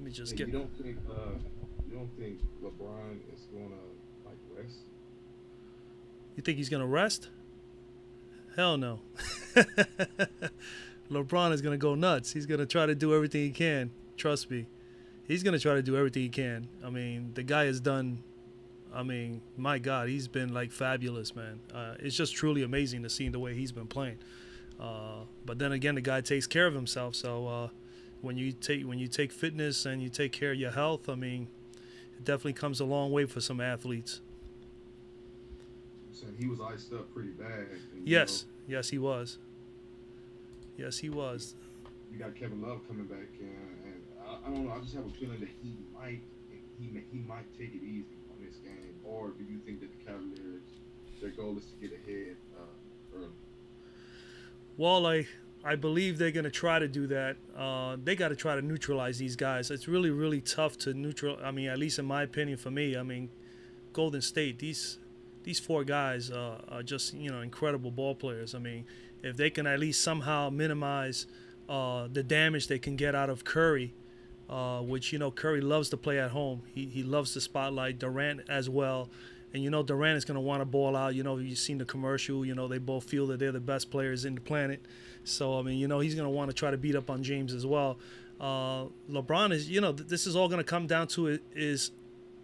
me just Hey, get. you don't think LeBron is gonna like rest? You think he's gonna rest? Hell no. LeBron is gonna go nuts. He's gonna try to do everything he can. Trust me. He's gonna try to do everything he can. I mean, the guy has done. I mean, my God, he's been like fabulous, man. It's just truly amazing to see the way he's been playing. But then again, the guy takes care of himself. So when you take fitness and you take care of your health, I mean, it definitely comes a long way for some athletes. I'm saying he was iced up pretty bad, and Yes, yes, he was. Yes, he was. you got Kevin Love coming back, and I don't know. I just have a feeling that he might take it easy on this game. Or do you think that the Cavaliers, their goal is to get ahead early? Well, I believe they're gonna try to do that. They got to try to neutralize these guys. It's really really tough to neutral. I mean, at least in my opinion, for me, I mean, Golden State. These four guys are just incredible ball players. I mean, if they can at least somehow minimize the damage they can get out of Curry, which Curry loves to play at home. He loves the spotlight. Durant as well, and Durant is going to want to ball out. You've seen the commercial. They both feel that they're the best players in the planet. So I mean, he's going to want to try to beat up on James as well. LeBron is, this is all going to come down to is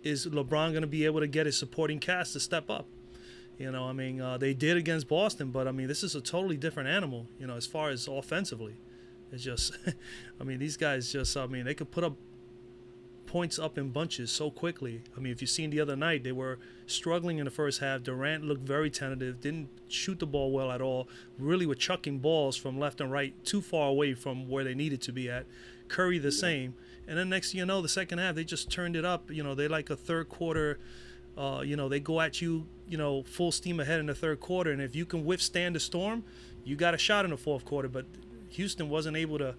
LeBron going to be able to get his supporting cast to step up? I mean, they did against Boston, but I mean, this is a totally different animal. As far as offensively. It's just, I mean, these guys just, I mean, they could put up points up in bunches so quickly. I mean, if you've seen the other night, they were struggling in the first half. Durant looked very tentative, didn't shoot the ball well at all, really were chucking balls from left and right too far away from where they needed to be at. Curry the same. And then next thing you know, the second half, they just turned it up. They like a third quarter, they go at you, full steam ahead in the third quarter. And if you can withstand the storm, you got a shot in the fourth quarter. But Houston wasn't able to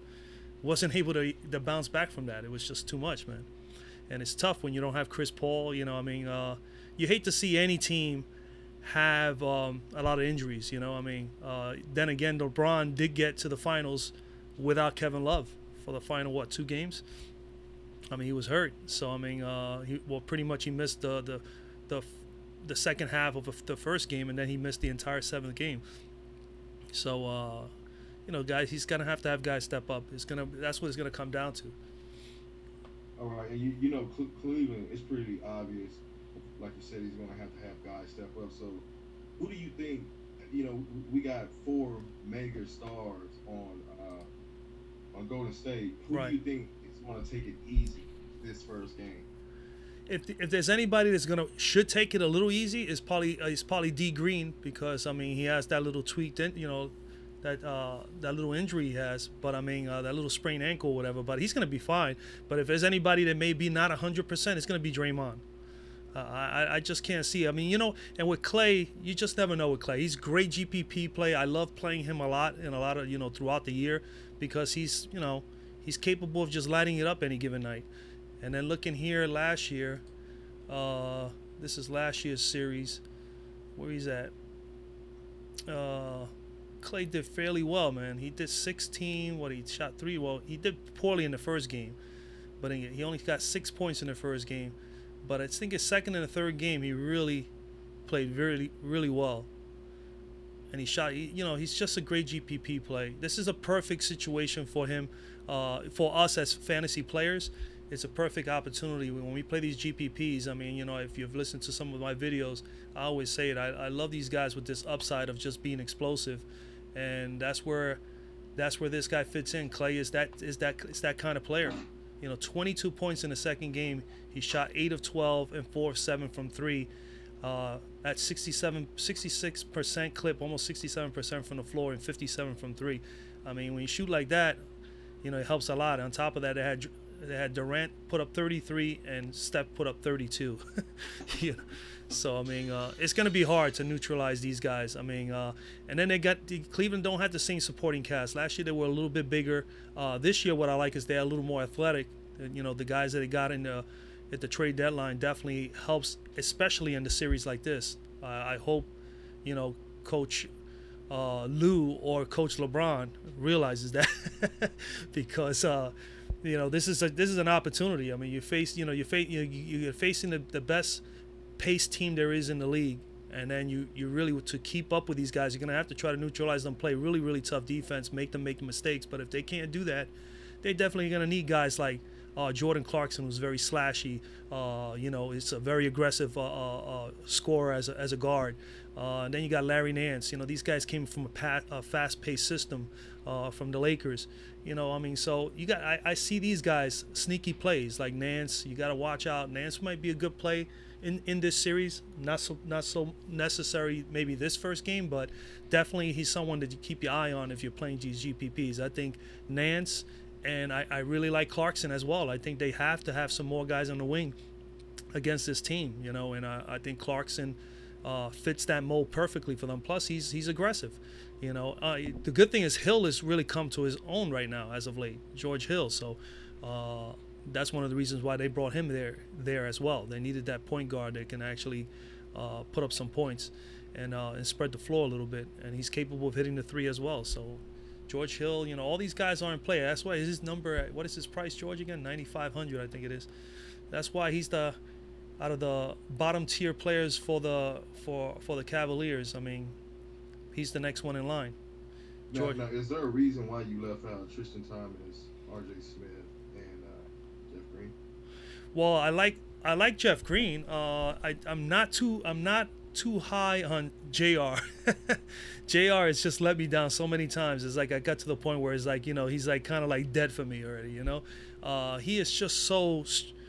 bounce back from that. It was just too much, man. And it's tough when you don't have Chris Paul. I mean, you hate to see any team have a lot of injuries. I mean, then again, LeBron did get to the finals without Kevin Love for the final 2 games. I mean, he was hurt, so I mean, pretty much he missed the second half of the first game, and then he missed the entire 7th game. So. Guys, he's gonna have to have guys step up. That's what it's gonna come down to. All right, and Cleveland, it's pretty obvious. Like you said, he's gonna have to have guys step up. So, who do you think? We got 4 mega stars on Golden State. Who Right. do you think is gonna take it easy this first game? If there's anybody that's should take it a little easy, is probably D Green, because I mean he has that little tweak, that little injury he has, but I mean that little sprained ankle or whatever. But he's gonna be fine. But if there's anybody that may be not 100%, it's gonna be Draymond. I just can't see. I mean, and with Clay, you just never know with Clay. He's great GPP play. I love playing him a lot of throughout the year, because he's capable of just lighting it up any given night. And then looking here last year, this is last year's series, where he's at. Clay did fairly well, man. He did 16. He shot 3. Well, he did poorly in the first game, but he only got 6 points in the first game. But I think his second and the third game, he really played really, really well. And he shot. He's just a great GPP play. This is a perfect situation for him, for us as fantasy players. It's a perfect opportunity when we play these GPPs. I mean, if you've listened to some of my videos, I always say it. I love these guys with this upside of just being explosive. And that's where this guy fits in. Clay is that kind of player. 22 points in the second game. He shot 8 of 12 and 4 of 7 from 3. At 66% clip, almost 67% from the floor, and 57 from 3. I mean, when you shoot like that, it helps a lot. On top of that, they had Durant put up 33 and Steph put up 32. So I mean, it's going to be hard to neutralize these guys. I mean, and then Cleveland don't have the same supporting cast. Last year they were a little bit bigger. This year, what I like is they're a little more athletic. The guys that they got at the trade deadline definitely helps, especially in the series like this. I hope, Coach Lou or Coach LeBron realizes that, because this is an opportunity. I mean, you're facing the best pace team there is in the league, and then you really, to keep up with these guys, you're gonna have to try to neutralize them, play really really tough defense, make them make mistakes. But if they can't do that, they're definitely gonna need guys like Jordan Clarkson, who's very slashy. It's a very aggressive scorer as a guard. And then you got Larry Nance. These guys came from a fast-paced system from the Lakers. So I see these guys sneaky plays like Nance. You got to watch out. Nance might be a good play in this series. Not so necessary maybe this first game, but definitely he's someone that you keep your eye on if you're playing these GPPs. I think Nance. And I really like Clarkson as well. I think they have to have some more guys on the wing against this team, and I think Clarkson fits that mold perfectly for them. Plus, he's aggressive. The good thing is Hill has really come to his own right now as of late, George Hill. So that's one of the reasons why they brought him there as well. They needed that point guard that can actually put up some points and spread the floor a little bit. And he's capable of hitting the three as well. So George Hill, all these guys are in play. That's why his number, what is his price, George, again? 9,500, I think it is. That's why he's out of the bottom tier players for the Cavaliers. I mean, he's the next one in line. George. Now, is there a reason why you left out Tristan Thompson, R.J. Smith, and Jeff Green? Well, I like Jeff Green. I'm not too high on JR. JR has just let me down so many times. It's like I got to the point where it's like, he's like kind of like dead for me already, He is just so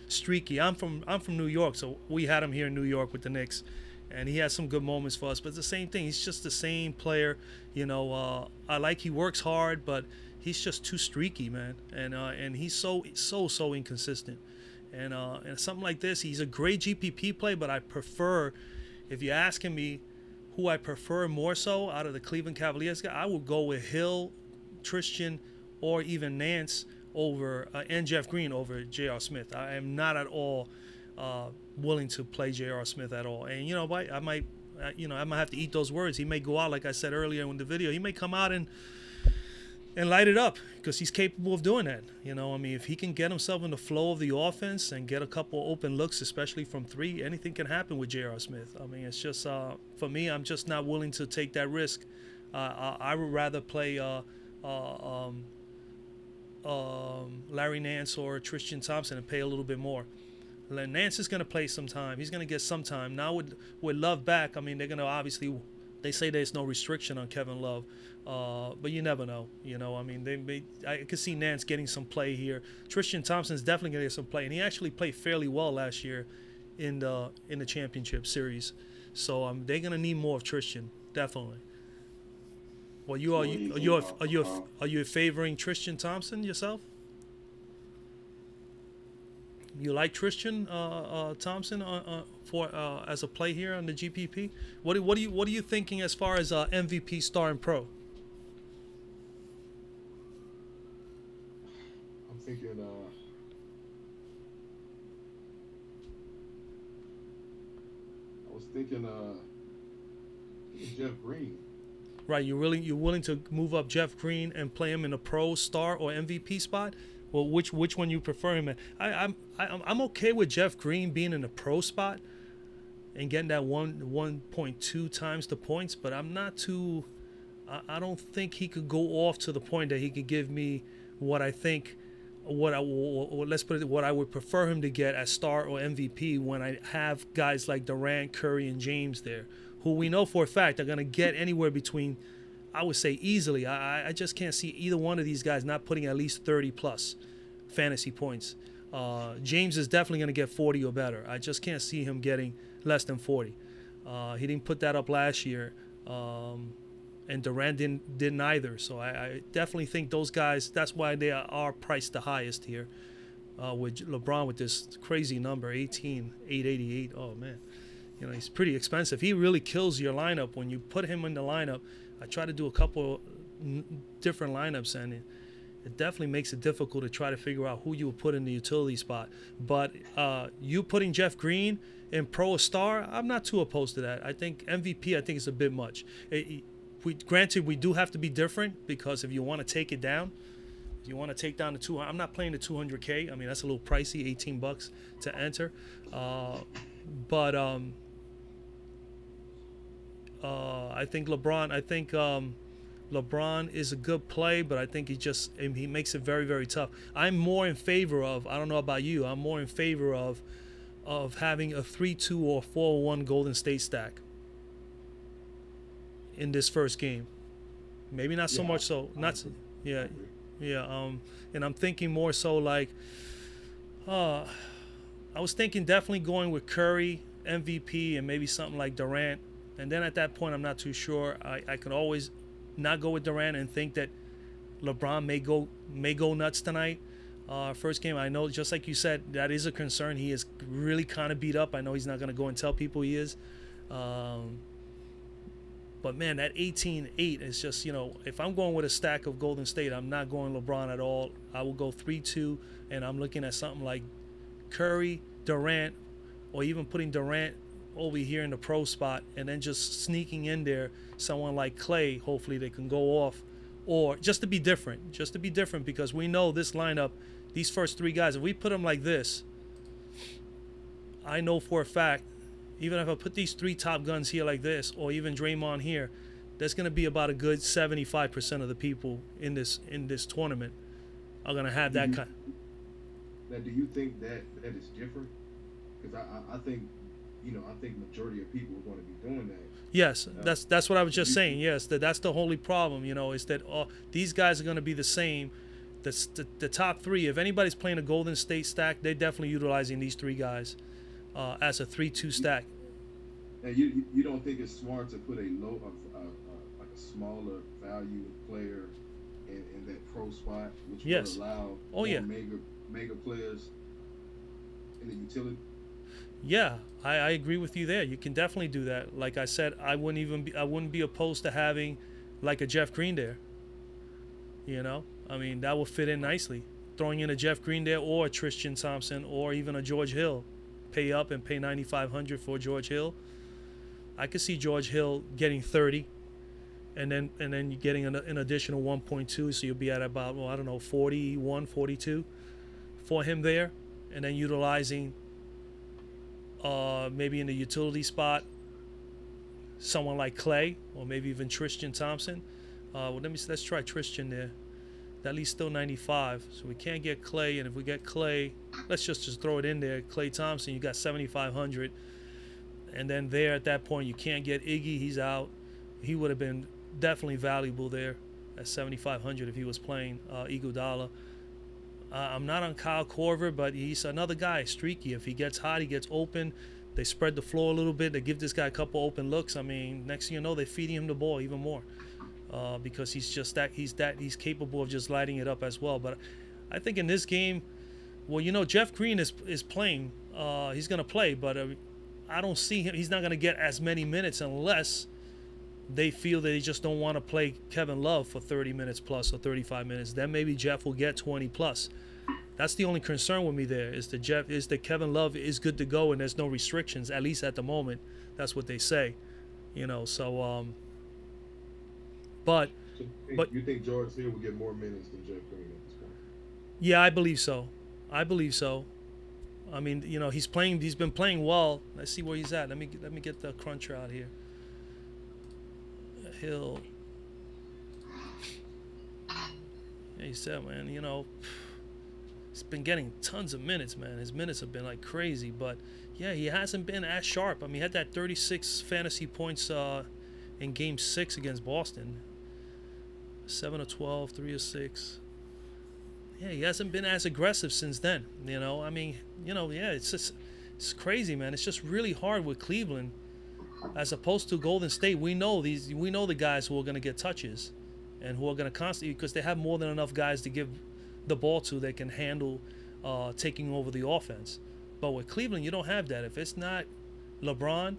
streaky. I'm from New York, so we had him here in New York with the Knicks, and he has some good moments for us, but it's the same thing. He's just the same player, I like he works hard, but he's just too streaky, man. And he's so inconsistent. And something like this, he's a great GPP play, but I prefer, if you're asking me who I prefer more so out of the Cleveland Cavaliers guy, I would go with Hill, Tristan, or even Nance over and Jeff Green over J.R. Smith. I am not at all willing to play J.R. Smith at all. And I might have to eat those words. He may go out, like I said earlier in the video. He may come out and light it up because he's capable of doing that. If he can get himself in the flow of the offense and get a couple open looks, especially from three, anything can happen with J.R. Smith. It's just, for me, I'm just not willing to take that risk. I would rather play Larry Nance or Tristan Thompson and pay a little bit more. Nance is going to play some time. He's going to get some time. Now with Love back, they're going to obviously, they say there's no restriction on Kevin Love. But you never know, I could see Nance getting some play here. Tristan Thompson's definitely going to get some play, and he actually played fairly well last year in the championship series. So they're going to need more of Tristan, definitely. Well, are you favoring Tristan Thompson yourself? You like Tristan Thompson for as a play here on the GPP? What are you thinking as far as MVP star and pro? I'm thinking. I was thinking Jeff Green. Right, you're willing to move up Jeff Green and play him in a pro, star, or MVP spot? Well, which one you prefer him in? I'm okay with Jeff Green being in a pro spot and getting that 1.2 times the points, but I'm not too. I don't think he could go off to the point that he could give me what I think. Let's put it, what I would prefer him to get as star or MVP when I have guys like Durant, Curry, and James there, who we know for a fact are going to get anywhere between, I would say easily. I just can't see either one of these guys not putting at least 30 plus fantasy points. James is definitely going to get 40 or better. I just can't see him getting less than 40. He didn't put that up last year, and Durant didn't either. So I definitely think those guys, that's why they are priced the highest here, with LeBron with this crazy number, 18,888. Oh, man. He's pretty expensive. He really kills your lineup when you put him in the lineup. I try to do a couple different lineups, and it definitely makes it difficult to try to figure out who you would put in the utility spot. But you putting Jeff Green in pro or star, I'm not too opposed to that. I think MVP, I think it's a bit much. Granted, we do have to be different, because if you want to take it down, You want to take down the 200. I'm not playing the 200K. I mean, that's a little pricey, $18 to enter. But I think LeBron. LeBron is a good play, but I think he makes it very, very tough. I'm more in favor of. I don't know about you. I'm more in favor of having a 3-2 or 4-1 Golden State stack in this first game. Maybe not so much so. Not so, yeah. Yeah, and I'm thinking more so like, I was thinking definitely going with Curry, MVP, and maybe something like Durant. And then at that point, I'm not too sure. I could always not go with Durant and think that LeBron may go nuts tonight. First game, I know, just like you said, that is a concern. He is really kind of beat up. I know he's not going to go and tell people he is. But, man, that 18-8 is just, if I'm going with a stack of Golden State, I'm not going LeBron at all. I will go 3-2, and I'm looking at something like Curry, Durant, or even putting Durant over here in the pro spot and then just sneaking in there someone like Clay. Hopefully they can go off. Or just to be different. Because we know this lineup, these first three guys, if we put them like this, I know for a fact, even if I put these three top guns here like this, or even Draymond here, there's going to be about a good 75% of the people in this tournament are going to have that kind. Now, do you think that is different? Because I think, I think majority of people are going to be doing that. Yes, that's what I was just saying. Yes, that's the only problem. Is that these guys are going to be the same. The top three. If anybody's playing a Golden State stack, they're definitely utilizing these three guys as a 3-2 stack. And you don't think it's smart to put a like a smaller value player in that pro spot, which would allow more mega players in the utility? Yeah, I agree with you there. You can definitely do that. Like I said, I wouldn't be opposed to having like a Jeff Green there. I mean, that would fit in nicely. Throwing in a Jeff Green there, or a Tristan Thompson, or even a George Hill. Pay up and pay $9,500 for George Hill. I could see George Hill getting 30, and then you're getting an additional 1.2, so you'll be at about 41, 42 for him there, and then utilizing maybe in the utility spot someone like Clay, or maybe even Tristan Thompson. Let's try Tristan there. At least still 95, so we can't get Clay, and if we get Clay, let's just throw it in there. Clay Thompson, you got 7,500, and then there at that point you can't get Iggy. He's out. He would have been definitely valuable there at 7,500 if he was playing Iguodala. I'm not on Kyle Korver, but he's another guy, streaky. If he gets hot, he gets open. They spread the floor a little bit. They give this guy a couple open looks. I mean, next thing you know, they're feeding him the ball even more. Because he's capable of just lighting it up as well. But I think in this game, Jeff Green is playing. He's going to play, but I don't see him. He's not going to get as many minutes unless they feel that they just don't want to play Kevin Love for 30 minutes plus or 35 minutes. Then maybe Jeff will get 20 plus. That's the only concern with me there, is that Kevin Love is good to go and there's no restrictions, at least at the moment. That's what they say. But you think George Hill will get more minutes than Jeff Green at this point? Yeah, I believe so. I mean, he's been playing well. Let's see where he's at. Let me get the cruncher out here. Hill. Yeah, he said, man, he's been getting tons of minutes, man. His minutes have been like crazy, but yeah, he hasn't been as sharp. I mean, he had that 36 fantasy points in Game 6 against Boston. 7 of 12, 3 of 6. Yeah, he hasn't been as aggressive since then. I mean, it's crazy, man. It's just really hard with Cleveland, as opposed to Golden State. We know the guys who are going to get touches, and who are going to constantly, because they have more than enough guys to give the ball to that can handle taking over the offense. But with Cleveland, you don't have that. If it's not LeBron,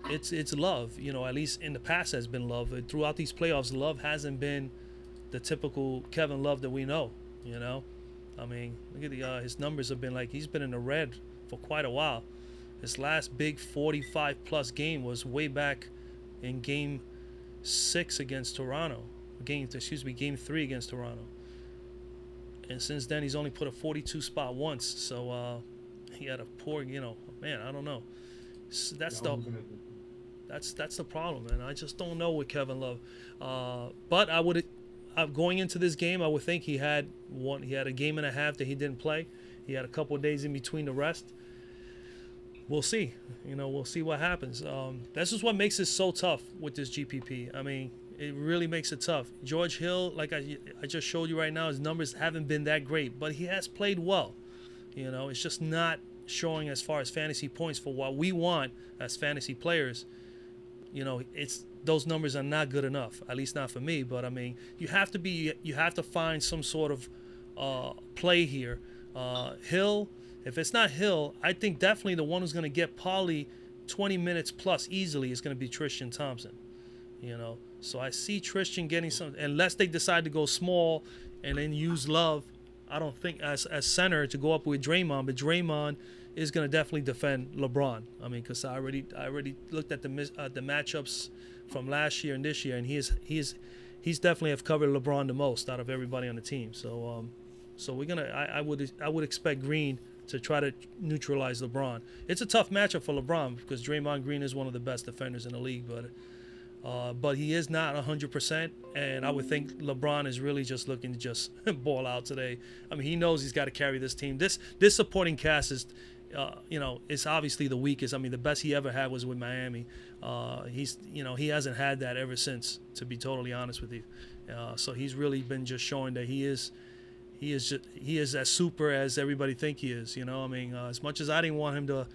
it's Love. At least in the past has been Love. Throughout these playoffs, Love hasn't been the typical Kevin Love that we know. I mean, look at his numbers have been he's been in the red for quite a while. His last big 45 plus game was way back in Game 6 against Toronto. Game 3 against Toronto. and since then he's only put a 42 spot once. So he had a poor, man. I don't know. Yeah, That's I was the looking at that's the problem, man. I just don't know with Kevin Love. But I would, going into this game, I would think he had one. He had a game and a half that he didn't play. He had a couple of days in between the rest. We'll see. We'll see what happens. This is what makes it so tough with this GPP. I mean, it really makes it tough. George Hill, like I just showed you right now, his numbers haven't been that great, but he has played well. It's just not showing as far as fantasy points for what we want as fantasy players. It's those numbers are not good enough, at least not for me. But I mean, you have to find some sort of play here. Hill, if it's not Hill, I think definitely the one who's going to get probably 20 minutes plus easily is going to be Tristan Thompson. So I see Tristan getting some, unless they decide to go small and then use Love. I don't think as center to go up with Draymond, but Draymond is going to definitely defend LeBron. I mean, because I already looked at the matchups from last year and this year, and he's definitely have covered LeBron the most out of everybody on the team. So I would expect Green to try to neutralize LeBron. It's a tough matchup for LeBron because Draymond Green is one of the best defenders in the league, but he is not 100%, and I would think LeBron is really just looking to just ball out today. I mean, he knows he's got to carry this team. This supporting cast is, it's obviously the weakest. I mean, the best he ever had was with Miami. He hasn't had that ever since, to be totally honest with you. So he's really been just showing that he is as super as everybody think he is. I mean, as much as I didn't want him to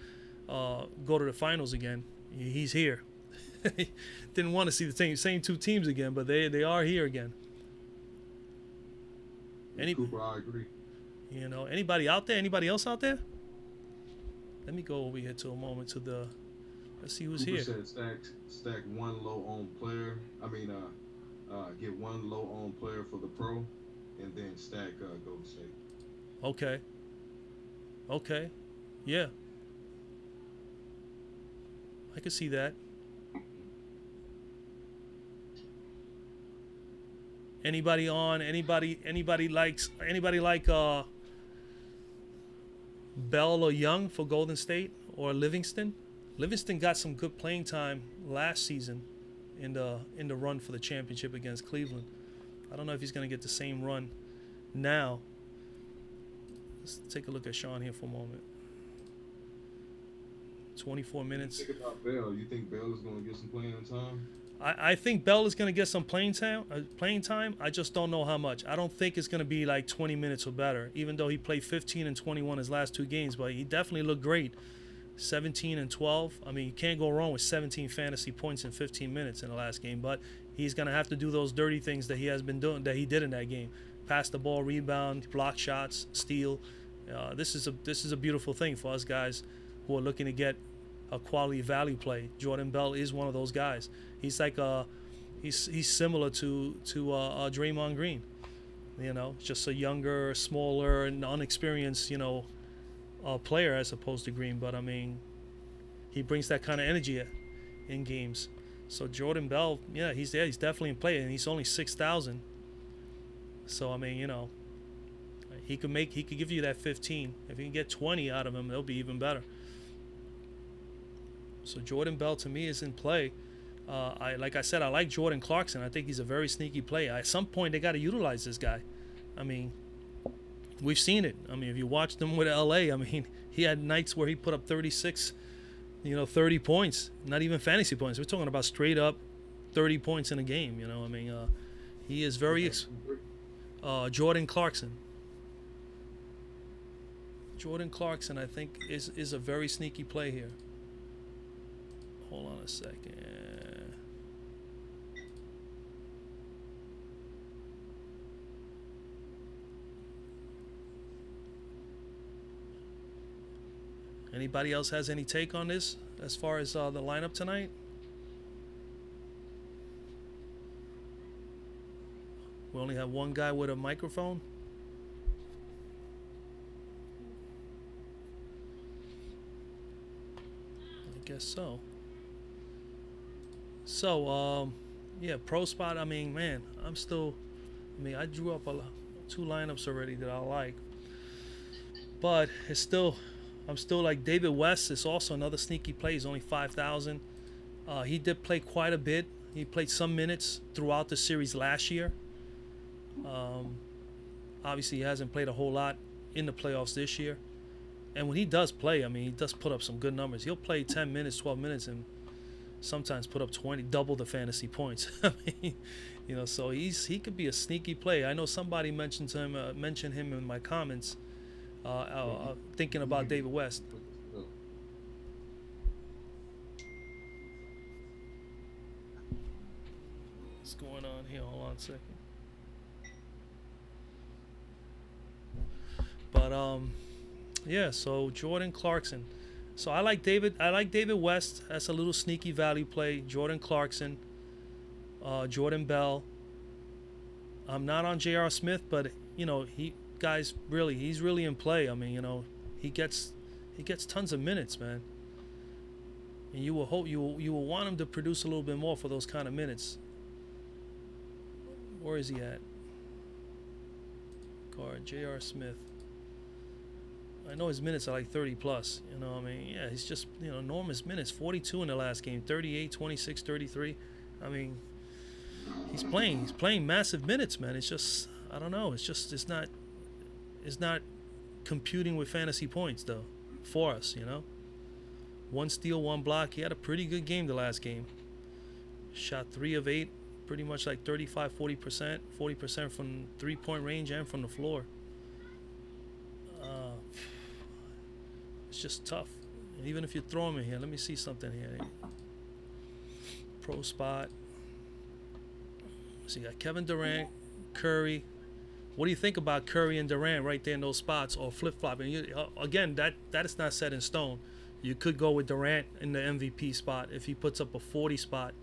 go to the finals again, he's here. Didn't want to see the same two teams again, but they are here again. Cooper, I agree. Anybody out there? Anybody else out there? Let me go over here to a moment to the. Let's see who's Cooper here. said stack one low owned player. I mean, get one low owned player for the pro, and then stack Golden State. Okay. Yeah. I can see that. Anybody like Bell or Young for Golden State or Livingston? Livingston got some good playing time last season in the run for the championship against Cleveland. I don't know if he's going to get the same run now. Let's take a look at Sean here for a moment. 24 minutes. Think about Bell. You think Bell is going to get some playing time? I think Bell is going to get some playing time. I just don't know how much. I don't think it's going to be like 20 minutes or better, even though he played 15 and 21 his last two games. But he definitely looked great. 17 and 12. I mean, you can't go wrong with 17 fantasy points in 15 minutes in the last game. But he's going to have to do those dirty things that he has been doing, that he did in that game. Pass the ball, rebound, block shots, steal. This is a beautiful thing for us guys who are looking to get a quality value play. Jordan Bell is one of those guys. He's like he's similar to Draymond Green. Just a younger, smaller, and unexperienced player as opposed to Green. But I mean, he brings that kind of energy in games. So Jordan Bell, yeah, he's there. He's definitely in play, and he's only 6,000. So I mean, he could give you that 15. If you can get 20 out of him, it'll be even better. So Jordan Bell to me is in play. Like I said, I like Jordan Clarkson. I think he's a very sneaky player. At some point, they got to utilize this guy. I mean, we've seen it. I mean, if you watched him with LA, I mean, he had nights where he put up 36, 30 points. Not even fantasy points. We're talking about straight up 30 points in a game. I mean, he is very. Jordan Clarkson. Jordan Clarkson, I think, is a very sneaky play here. Hold on a second. Anybody else has any take on this as far as the lineup tonight? We only have one guy with a microphone. I guess so. So, yeah, pro spot. I mean, man, I drew up two lineups already that I like. But it's still, I'm still like David West is also another sneaky play. He's only 5,000. He did play quite a bit. He played some minutes throughout the series last year. Obviously, he hasn't played a whole lot in the playoffs this year. And when he does play, I mean, he does put up some good numbers. He'll play 10 minutes, 12 minutes, and sometimes put up 20, double the fantasy points. I mean, you know, so he could be a sneaky play. I know somebody mentioned him in my comments, thinking about David West. What's going on here? Hold on a second. But yeah. So Jordan Clarkson. So I like David West. That's a little sneaky value play. Jordan Clarkson, Jordan Bell. I'm not on J.R. Smith, but you know he's really in play. I mean, you know, he gets tons of minutes, man. And you will hope you will want him to produce a little bit more for those kind of minutes. Where is he at? Guard J.R. Smith. I know his minutes are like 30 plus. You know, I mean, yeah, he's just, you know, enormous minutes. 42 in the last game, 38, 26, 33. I mean, he's playing massive minutes, man. It's just, I don't know. It's not computing with fantasy points though for us, you know. 1 steal, 1 block. He had a pretty good game the last game. Shot 3 of 8, pretty much like 35, 40%, 40% from 3-point range and from the floor. It's just tough. And even if you throw him in here, let me see something here. Pro spot. So you got Kevin Durant, Curry. What do you think about Curry and Durant right there in those spots, or flip-flopping? Again, that is not set in stone. You could go with Durant in the MVP spot if he puts up a 40 spot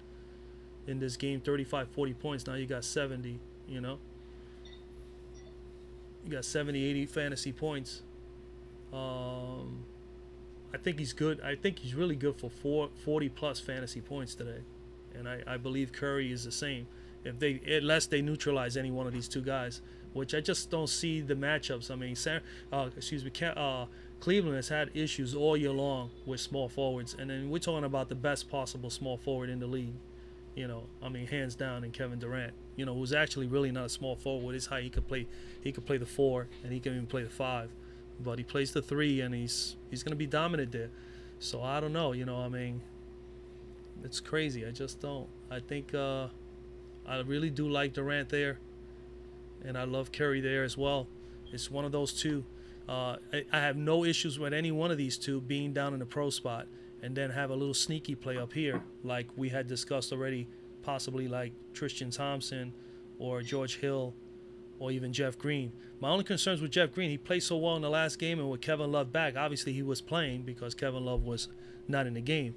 in this game, 35, 40 points. Now you got 70, you know. You got 70, 80 fantasy points. I think he's good. I think he's really good for 40 plus fantasy points today. And I believe Curry is the same. Unless they neutralize any one of these two guys, which I just don't see the matchups. I mean, Cleveland has had issues all year long with small forwards, and then we're talking about the best possible small forward in the league. You know, I mean, hands down, in Kevin Durant. You know, who's actually really not a small forward. It's how he could play. He could play the 4, and he can even play the 5. But he plays the 3, and he's going to be dominant there. So I don't know. You know, I mean, it's crazy. I just don't. I think I really do like Durant there, and I love Curry there as well. It's one of those two. I have no issues with any one of these two being down in the pro spot, and then have a little sneaky play up here, like we had discussed already, possibly like Tristan Thompson or George Hill or even Jeff Green. My only concerns with Jeff Green, he played so well in the last game, and with Kevin Love back, obviously he was playing because Kevin Love was not in the game.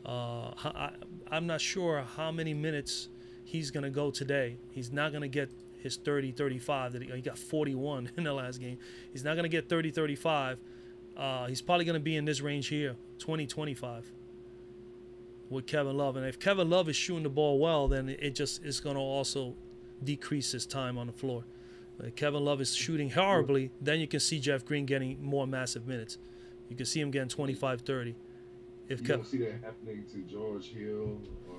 I'm not sure how many minutes he's going to go today. He's not going to get his 30, 35. He got 41 in the last game. He's not going to get 30, 35. He's probably going to be in this range here, 20, 25 with Kevin Love. And if Kevin Love is shooting the ball well, then it's going to also decrease his time on the floor. If Kevin Love is shooting horribly, then you can see Jeff Green getting more massive minutes. You can see him getting 25, 30. You don't see that happening to George Hill or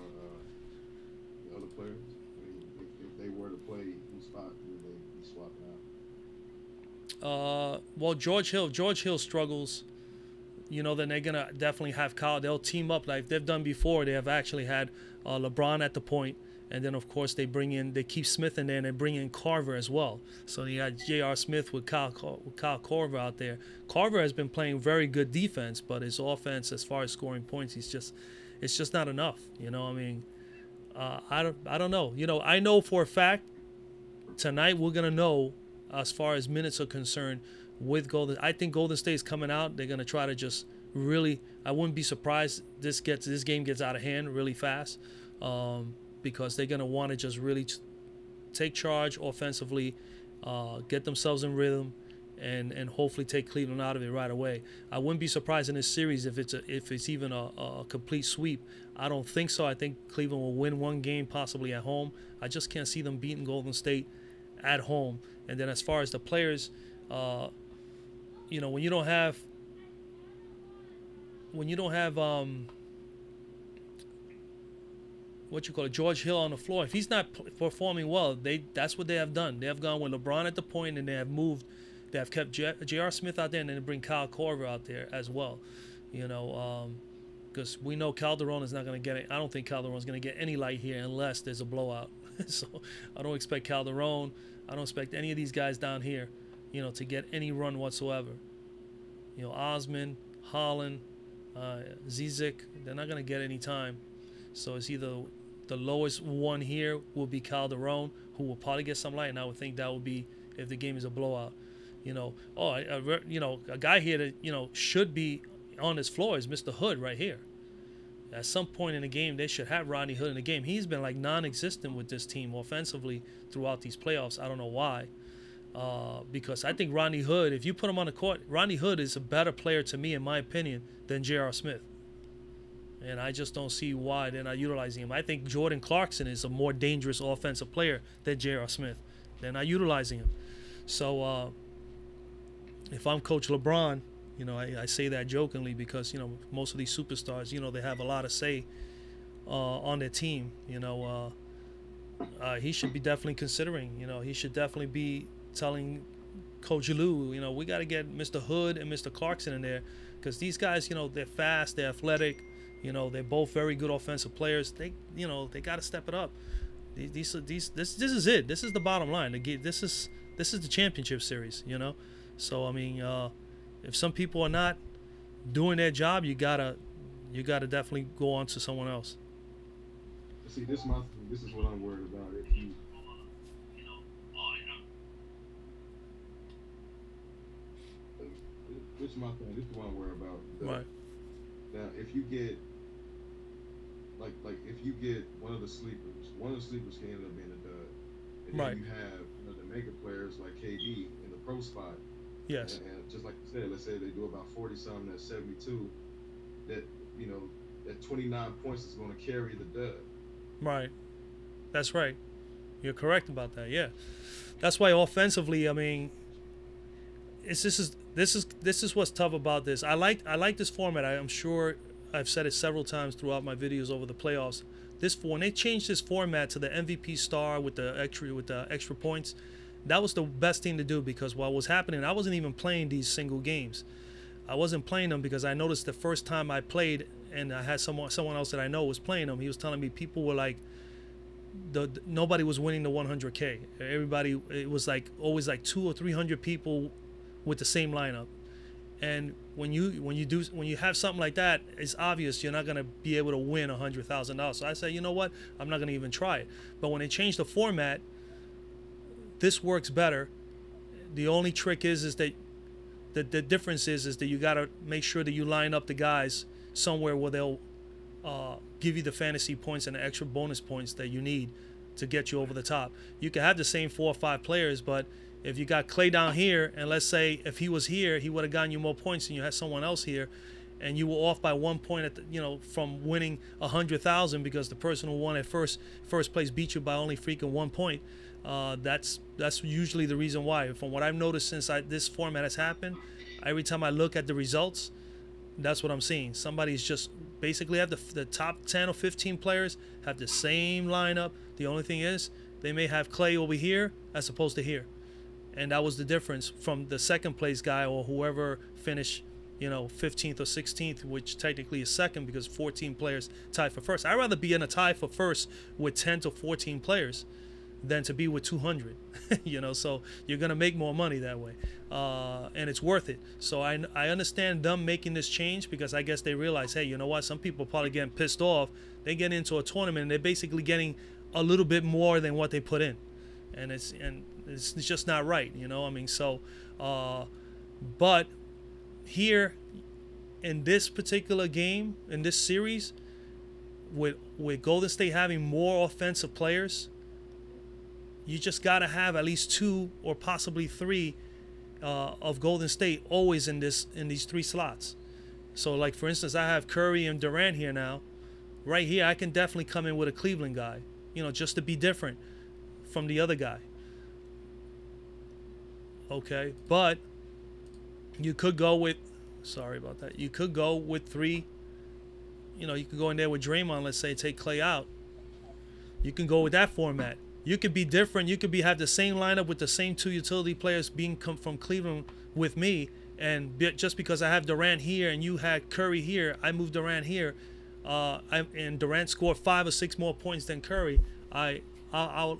the other players? I mean, if they were to play, whose spot would they be swapping out? Well, George Hill struggles. You know, then they're going to definitely have Kyle. They'll team up like they've done before. They have actually had LeBron at the point. And then, of course, they keep Smith in there, and they bring in Carver as well. So you got J.R. Smith with Kyle Carver out there. Carver has been playing very good defense, but his offense, as far as scoring points, it's just not enough. You know, I mean, I don't know. You know, I know for a fact tonight we're gonna know as far as minutes are concerned with Golden. I think Golden State's coming out. They're gonna try to just really. I wouldn't be surprised this game gets out of hand really fast. Because they're going to want to just really take charge offensively, get themselves in rhythm, and hopefully take Cleveland out of it right away. I wouldn't be surprised in this series if it's even a complete sweep. I don't think so. I think Cleveland will win one game, possibly at home. I just can't see them beating Golden State at home. And then as far as the players, you know, when you don't have what you call it, George Hill on the floor, if he's not performing well, that's what they have done. They have gone with LeBron at the point, and they have moved. They have kept J.R. Smith out there, and then they bring Kyle Korver out there as well. You know, because we know Calderon is not going to get it. I don't think Calderon is going to get any light here unless there's a blowout. So I don't expect Calderon. I don't expect any of these guys down here, you know, to get any run whatsoever. You know, Osman, Holland, Zizic, they're not going to get any time. So it's either the lowest one here will be Calderon, who will probably get some light, and I would think that would be if the game is a blowout. You know, you know, a guy here that, you know, should be on this floor is Mr. Hood right here. At some point in the game, they should have Rodney Hood in the game. He's been like non-existent with this team offensively throughout these playoffs. I don't know why. Because I think Rodney Hood, if you put him on the court, Rodney Hood is a better player to me, in my opinion, than J.R. Smith. And I just don't see why they're not utilizing him. I think Jordan Clarkson is a more dangerous offensive player than J.R. Smith. They're not utilizing him. So if I'm Coach LeBron, you know, I say that jokingly because, you know, most of these superstars, you know, they have a lot of say on their team. You know, he should be definitely considering, you know, he should definitely be telling Coach Lou, you know, we got to get Mr. Hood and Mr. Clarkson in there because these guys, you know, they're fast, they're athletic, you know, they're both very good offensive players. They, you know, they got to step it up. This is it. This is the bottom line. This is the championship series, you know. So I mean, if some people are not doing their job, you gotta definitely go on to someone else. See, this is what I'm worried about. If you, this is my thing. This is what I'm worried about. Right. Now, if you get if you get one of the sleepers can end up being a dud. And right. then you have, you know, the mega players like KD in the pro spot. Yes. And just like you said, let's say they do about 40 something at 72, that, you know, that 29 points is going to carry the dud. Right. That's right. You're correct about that. Yeah. That's why offensively, I mean, this is what's tough about this. I like this format. I'm sure I've said it several times throughout my videos over the playoffs. When they changed this format to the MVP star with the extra points, that was the best thing to do, because what was happening, I wasn't even playing these single games. I wasn't playing them because I noticed the first time I played, and I had someone else that I know was playing them. He was telling me people were like, nobody was winning the 100K. Everybody, it was like always like 200 or 300 people with the same lineup. And when you have something like that, it's obvious you're not gonna be able to win $100,000. So I said, you know what? I'm not gonna even try it. But when they changed the format, this works better. The only trick is that the difference is that you gotta make sure that you line up the guys somewhere where they'll give you the fantasy points and the extra bonus points that you need to get you over the top. You can have the same 4 or 5 players, but if you got Clay down here, and let's say if he was here, he would have gotten you more points, and you had someone else here, and you were off by 1 point from winning 100,000 because the person who won at first place beat you by only freaking 1 point. That's usually the reason why. From what I've noticed since this format has happened, every time I look at the results, that's what I'm seeing. Somebody's just basically have the top 10 or 15 players have the same lineup. The only thing is they may have Clay over here as opposed to here. And that was the difference from the second place guy or whoever finished, 15th or 16th, which technically is second because 14 players tied for first. I'd rather be in a tie for first with 10 to 14 players than to be with 200. So you're going to make more money that way. And it's worth it. So I understand them making this change because I guess they realize, hey, you know what? Some people are probably getting pissed off. They get into a tournament and they're basically getting a little bit more than what they put in. And it's just not right, but here in this particular game, in this series, with Golden State having more offensive players, you just got to have at least 2 or possibly 3 of Golden State always in these 3 slots. So, like, for instance, I have Curry and Durant here now. Right here, I can definitely come in with a Cleveland guy, just to be different from the other guy. Okay, but you could go with. Sorry about that. You could go with three. You know, you could go in there with Draymond. Let's say take Clay out. You can go with that format. You could be different. You could be have the same lineup with the same two utility players being come from Cleveland with me, and just because I have Durant here and you had Curry here, I moved Durant here, and Durant scored 5 or 6 more points than Curry. I'll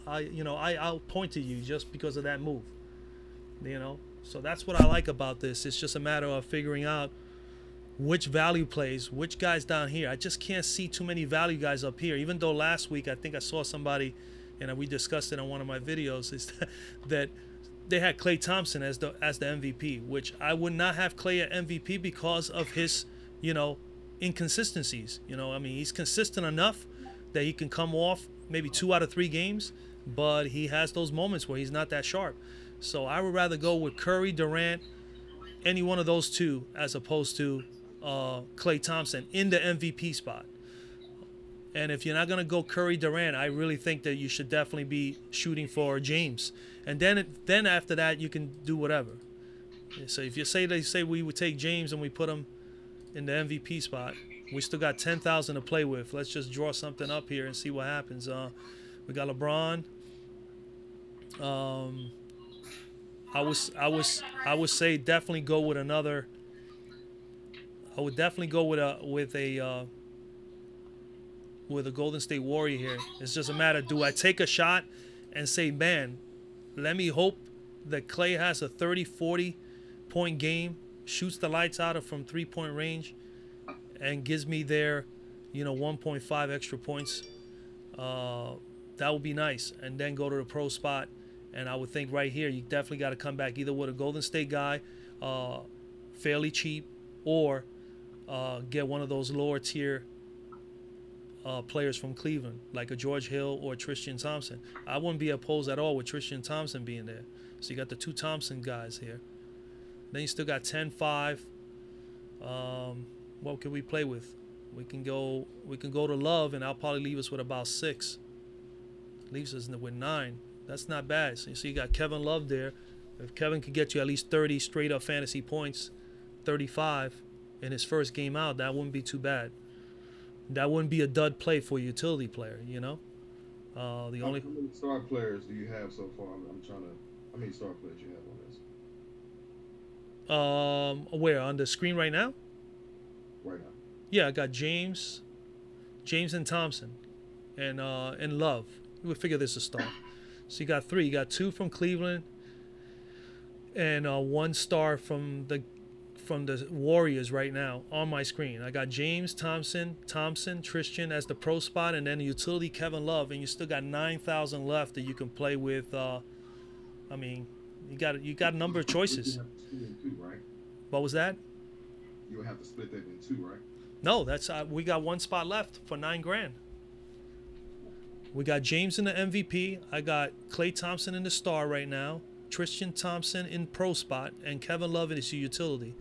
point to you just because of that move. You know, so that's what I like about this. It's just a matter of figuring out which value plays, which guys down here. I just can't see too many value guys up here. Even though last week I think I saw somebody, and we discussed it on one of my videos, is that they had Klay Thompson as the MVP, which I would not have Klay at MVP because of his, inconsistencies. I mean, he's consistent enough that he can come off maybe 2 out of 3 games, but he has those moments where he's not that sharp. So I would rather go with Curry, Durant, any one of those two, as opposed to Klay Thompson in the MVP spot. And if you're not going to go Curry, Durant, I really think that you should definitely be shooting for James. And then after that, you can do whatever. So if you say we would take James and we put him in the MVP spot, we still got 10,000 to play with. Let's just draw something up here and see what happens. We got LeBron. I would say definitely go with another. I would definitely go with a Golden State Warrior here. It's just a matter, do I take a shot and say, man, let me hope that Clay has a 30, 40 point game, shoots the lights out of from 3-point range, and gives me their, 1.5 extra points. That would be nice. And then go to the pro spot. And I would think right here, you definitely got to come back either with a Golden State guy, fairly cheap, or get one of those lower tier players from Cleveland, like a George Hill or Tristan Thompson. I wouldn't be opposed at all with Tristan Thompson being there. So you got the 2 Thompson guys here. Then you still got 10-5. What can we play with? We can go to Love, and I'll probably leave us with about 6. Leaves us with 9. That's not bad. So you got Kevin Love there. If Kevin could get you at least 30 straight up fantasy points, 35 in his first game out, that wouldn't be too bad. That wouldn't be a dud play for a utility player, How many star players do you have so far? I'm trying to. How many star players you have on this? Where on the screen right now? Right now. Yeah, I got James and Thompson, and Love. We would figure this a star. So you got 3. You got 2 from Cleveland, and 1 star from the Warriors right now on my screen. I got James, Thompson, Tristan as the pro spot, and then the utility Kevin Love, and you still got 9,000 left that you can play with. I mean, you got a number of choices. Two, right? What was that? You would have to split that in 2, right? No, that's we got 1 spot left for $9,000. We got James in the MVP. I got Klay Thompson in the star right now. Tristan Thompson in pro spot, and Kevin Love in his utility.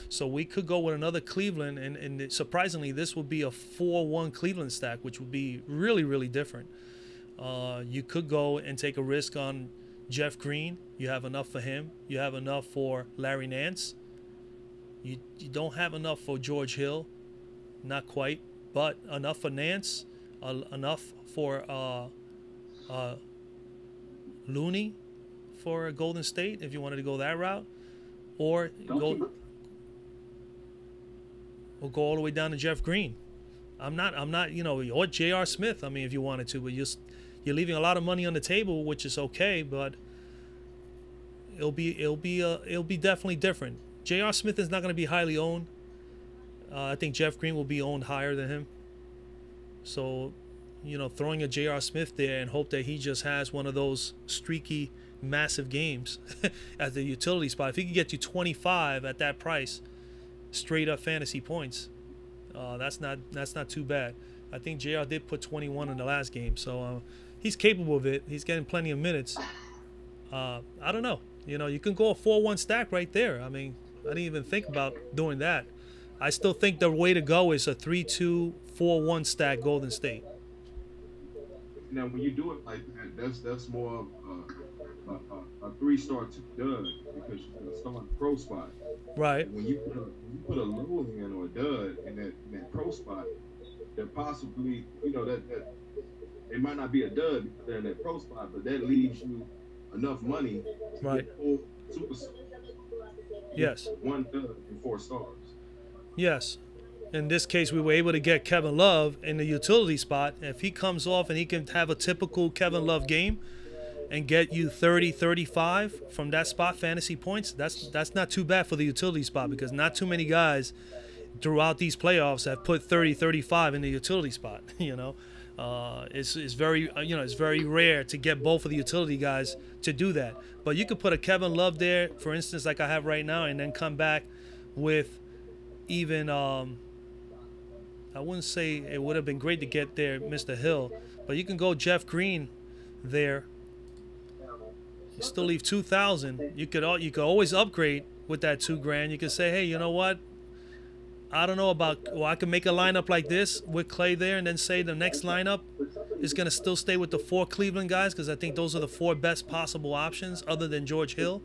So we could go with another Cleveland, and surprisingly, this would be a 4-1 Cleveland stack, which would be really, really different. You could go and take a risk on Jeff Green. You have enough for him. You have enough for Larry Nance. You don't have enough for George Hill. Not quite, but enough for Nance. Enough for Looney for Golden State if you wanted to go that route, or go all the way down to Jeff Green. I'm not, or J.R. Smith. I mean, if you wanted to, but you're leaving a lot of money on the table, which is okay, but it'll be definitely different. J.R. Smith is not going to be highly owned. I think Jeff Green will be owned higher than him. So, throwing a J.R. Smith there and hope that he just has one of those streaky, massive games at the utility spot. If he can get you 25 at that price, straight up fantasy points, that's not too bad. I think JR did put 21 in the last game, so he's capable of it. He's getting plenty of minutes. I don't know. You can go a 4-1 stack right there. I mean, I didn't even think about doing that. I still think the way to go is a 3-2, 4-1 stack Golden State. Now, when you do it like that, that's more of a a 3-star to dud because you're gonna start the pro spot. Right. And when you put a low in or a dud in that pro spot, that possibly that it might not be a dud because they're in that pro spot, but that leaves you enough money to Right. get 4 superstars. Yes. 1 dud and 4 stars. Yes. In this case, we were able to get Kevin Love in the utility spot. If he comes off and he can have a typical Kevin Love game and get you 30, 35 from that spot fantasy points, that's not too bad for the utility spot because not too many guys throughout these playoffs have put 30, 35 in the utility spot. It's very it's very rare to get both of the utility guys to do that. But you could put a Kevin Love there, for instance, like I have right now, and then come back with even I wouldn't say it would have been great to get there Mr. Hill, but you can go Jeff Green there. You still leave 2,000. You could always upgrade with that $2,000. You could say, hey, you know what? I don't know about. Well, I can make a lineup like this with Clay there, and then say the next lineup is gonna still stay with the 4 Cleveland guys because I think those are the 4 best possible options other than George Hill.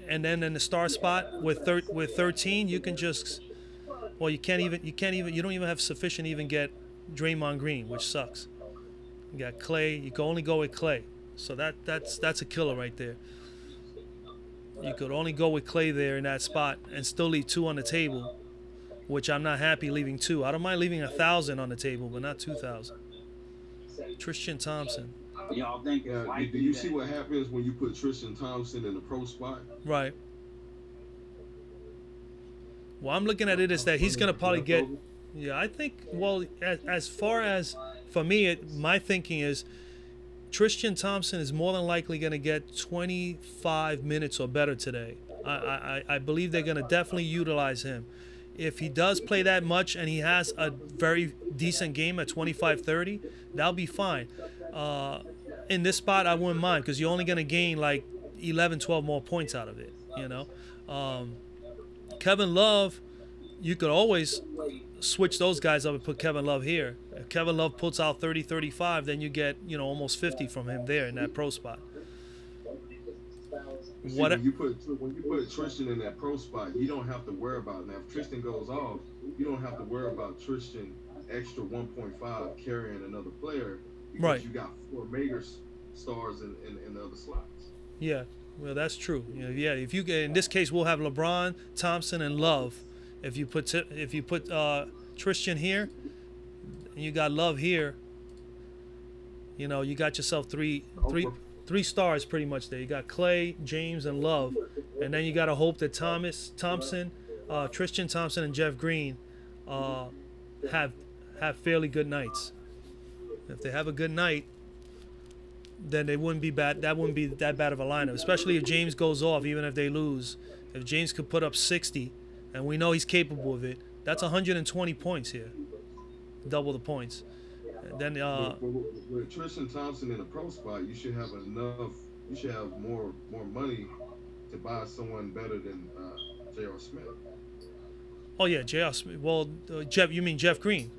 And then in the star spot with 13, you can just. Well, you don't even have sufficient to even get Draymond Green, which sucks. You got Clay. You can only go with Clay. So that's a killer right there. You could only go with Clay there in that spot and still leave 2 on the table, which I'm not happy leaving 2. I don't mind leaving 1,000 on the table, but not 2,000. Tristan Thompson. Y'all think it's likely do you see what happens when you put Tristan Thompson in the pro spot? Right. Well, I'm looking at it as that he's going to probably get. Yeah, I think. Well, as far as for me, my thinking is Tristan Thompson is more than likely going to get 25 minutes or better today. I believe they're going to definitely utilize him. If he does play that much and he has a very decent game at 25-30, that'll be fine. In this spot, I wouldn't mind because you're only going to gain like 11, 12 more points out of it, Kevin Love, you could always switch those guys up and put Kevin Love here. If Kevin Love puts out 30, 35, then you get, almost 50 from him there in that pro spot. When you put Tristan in that pro spot, you don't have to worry about now. If Tristan goes off, you don't have to worry about Tristan extra 1.5 carrying another player because right. You got 4 mega stars in the other slots. Yeah, well that's true. Yeah, if you get in this case, we'll have LeBron, Thompson, and Love. If you put Tristan here, and you got Love here, you got yourself three stars pretty much there. You got Clay, James, and Love, and then you got to hope that Thompson, Tristan Thompson, and Jeff Green have fairly good nights. If they have a good night, then they wouldn't be bad. That wouldn't be that bad of a lineup, especially if James goes off, even if they lose. If James could put up 60, and we know he's capable of it, that's 120 points here, double the points. And then with Tristan Thompson in the pro spot, you should have enough. You should have more money to buy someone better than J.R. Smith. Oh yeah, J.R. Smith. Well, Jeff, you mean Jeff Green?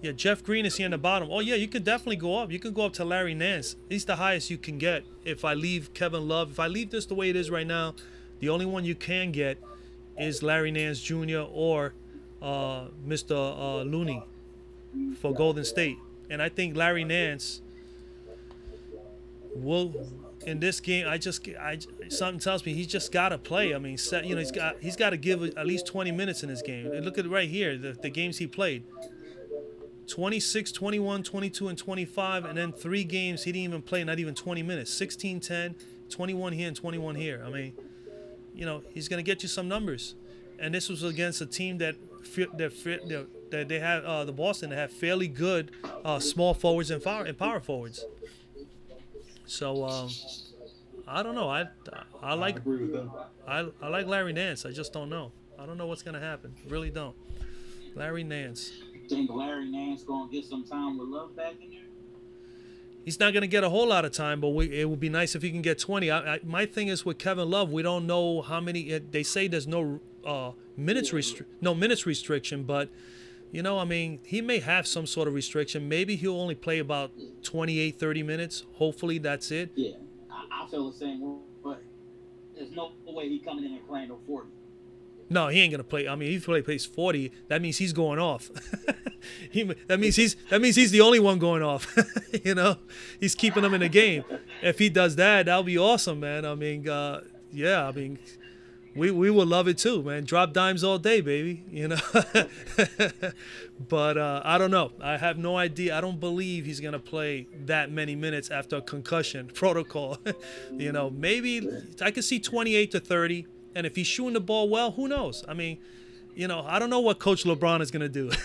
Yeah, Jeff Green is here in the bottom. Oh yeah, you could definitely go up. You can go up to Larry Nance. He's the highest you can get. If I leave Kevin Love, if I leave this the way it is right now, the only one you can get is Larry Nance Jr. or Mr. Looney for Golden State. And I think Larry Nance will, in this game, something tells me he's just got to play. I mean, he's got to give at least 20 minutes in this game. Look at it right here, the games he played. 26, 21, 22, and 25, and then 3 games he didn't even play, not even 20 minutes. 16, 10, 21 here, and 21 here. I mean, he's going to get you some numbers. And this was against a team that they had, the Boston, that had fairly good small forwards and power forwards. So, I don't know. I like agree with that. I like Larry Nance. I just don't know. I don't know what's going to happen. Really don't. Larry Nance. Think Larry Nance gonna get some time with Love back in there? He's not gonna get a whole lot of time, but it would be nice if he can get 20. My thing is with Kevin Love, we don't know how many. They say there's no minutes restriction, but I mean, he may have some sort of restriction. Maybe he'll only play about 28, 30 minutes. Hopefully, that's it. Yeah, I feel the same way. There's no way he coming in and playing no 40. No, he ain't gonna play. I mean, he plays 40. That means he's going off. That means he's the only one going off. You know, he's keeping them in the game. If he does that, that'll be awesome, man. I mean, yeah. I mean, we will love it too, man. Drop dimes all day, baby. You know. But I don't know. I have no idea. I don't believe he's gonna play that many minutes after a concussion protocol. You know, maybe I could see 28 to 30. And if he's shooting the ball well, who knows? I mean, you know, I don't know what Coach LeBron is gonna do. Do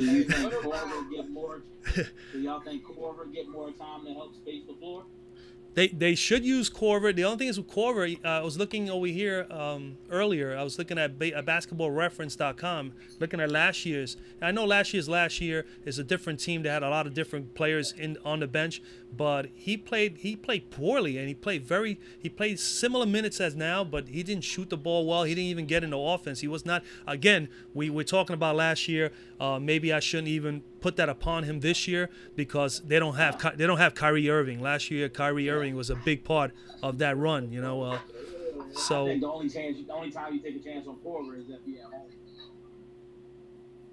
you think Korver get more? Do y'all think Korver get more time to help space the floor? They should use Korver. The only thing is with Korver, I was looking over here earlier. I was looking at basketballreference.com, looking at last year's. I know last year is a different team that had a lot of different players on the bench, but he played poorly, and he played similar minutes as now, but he didn't shoot the ball well. He didn't even get into offense. He was not. Again, we're talking about last year. Maybe I shouldn't even put that upon him this year because they don't have Kyrie Irving. Last year, Kyrie Irving was a big part of that run. You know, so I think the only time you take a chance on Korver is if you're at home.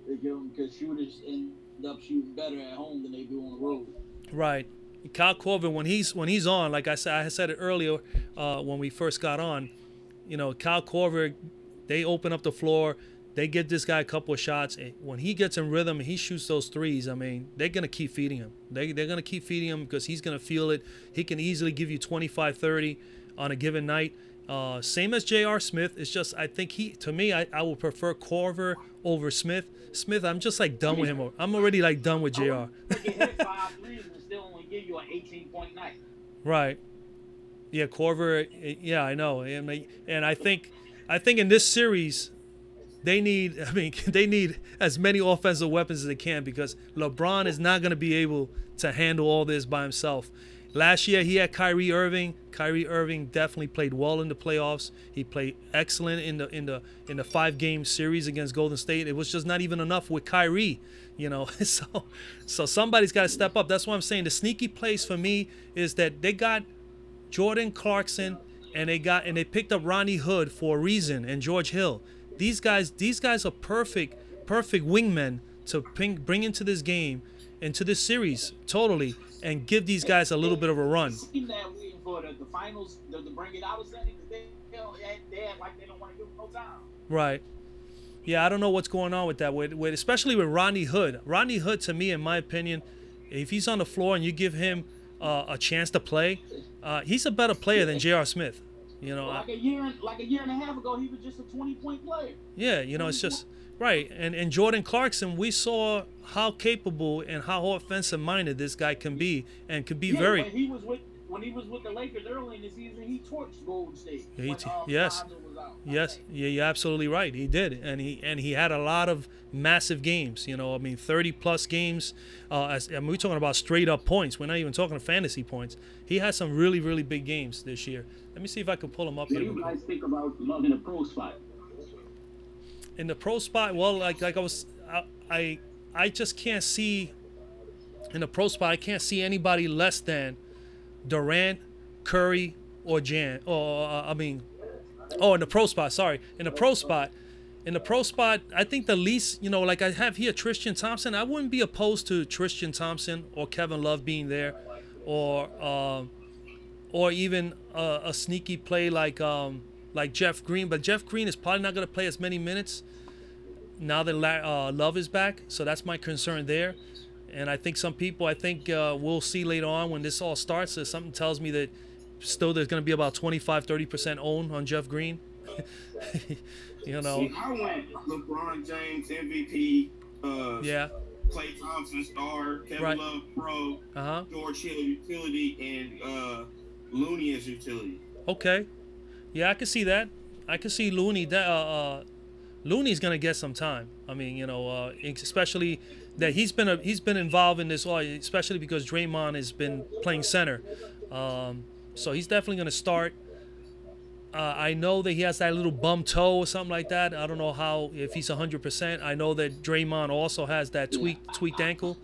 They give him because shooters end up shooting better at home than they do on the road. Right. Kyle Korver, when he's on, like I said it earlier when we first got on, you know, Kyle Korver, they open up the floor. They get this guy a couple of shots. When he gets in rhythm and he shoots those threes, I mean, they're going to keep feeding him. They're going to keep feeding him because he's going to feel it. He can easily give you 25, 30 on a given night. Same as J.R. Smith. It's just I think I would prefer Korver over Smith. Smith, I'm just like done with him. I'm already like done with J.R. He can hit 5 threes and still only give you an 18-point night. Right. Yeah, Korver. Yeah, I know. And I think in this series, they need as many offensive weapons as they can because LeBron is not going to be able to handle all this by himself. Last year he had Kyrie Irving. Kyrie Irving definitely played well in the playoffs. He played excellent in the 5-game series against Golden State. It was just not even enough with Kyrie, you know. So somebody's got to step up. That's why I'm saying the sneaky plays for me is that they got Jordan Clarkson and they picked up Ronnie Hood for a reason and George Hill. These guys are perfect wingmen to bring into this game, into this series, totally, and give these guys a little bit of a run. Seen that waiting for the finals to bring it out of setting because they act like they don't want to give them no time. Right. Yeah, I don't know what's going on with that, especially with Ronnie Hood. Ronnie Hood, to me, in my opinion, if he's on the floor and you give him a chance to play, he's a better player than J.R. Smith. You know, like a year and a half ago, he was just a 20-point player. Yeah, you know, it's just right. And Jordan Clarkson, we saw how capable and how offensive-minded this guy can be, and could be very. When he was with the Lakers early in the season, he torched Golden State. Yes, yes, yeah, you're absolutely right. He did, and he had a lot of massive games. You know, I mean, 30+ games. We're talking about straight-up points. We're not even talking fantasy points. He had some really, really big games this year. Let me see if I can pull him up. What do you guys think about Love in the pro spot? In the pro spot, well, I just can't see in the pro spot. I can't see anybody less than Durant, Curry, or in the pro spot. Sorry, in the pro spot, I think the least, you know, like I have here Tristan Thompson. I wouldn't be opposed to Tristan Thompson or Kevin Love being there, or even a sneaky play like Jeff Green. But Jeff Green is probably not going to play as many minutes now that Love is back. So that's my concern there. And I think we'll see later on when this all starts. Something tells me that still there's going to be about 25-30% owned on Jeff Green. You know. See, I went LeBron James MVP. Yeah. Klay Thompson star, Kevin Love pro, George Hill utility, and Looney as utility. Okay, yeah, I can see that. I can see Looney. Looney's gonna get some time. I mean, you know, especially that he's been involved in this, especially because Draymond has been playing center. So he's definitely gonna start. I know that he has that little bum toe or something like that. I don't know if he's 100%. I know that Draymond also has that tweaked ankle.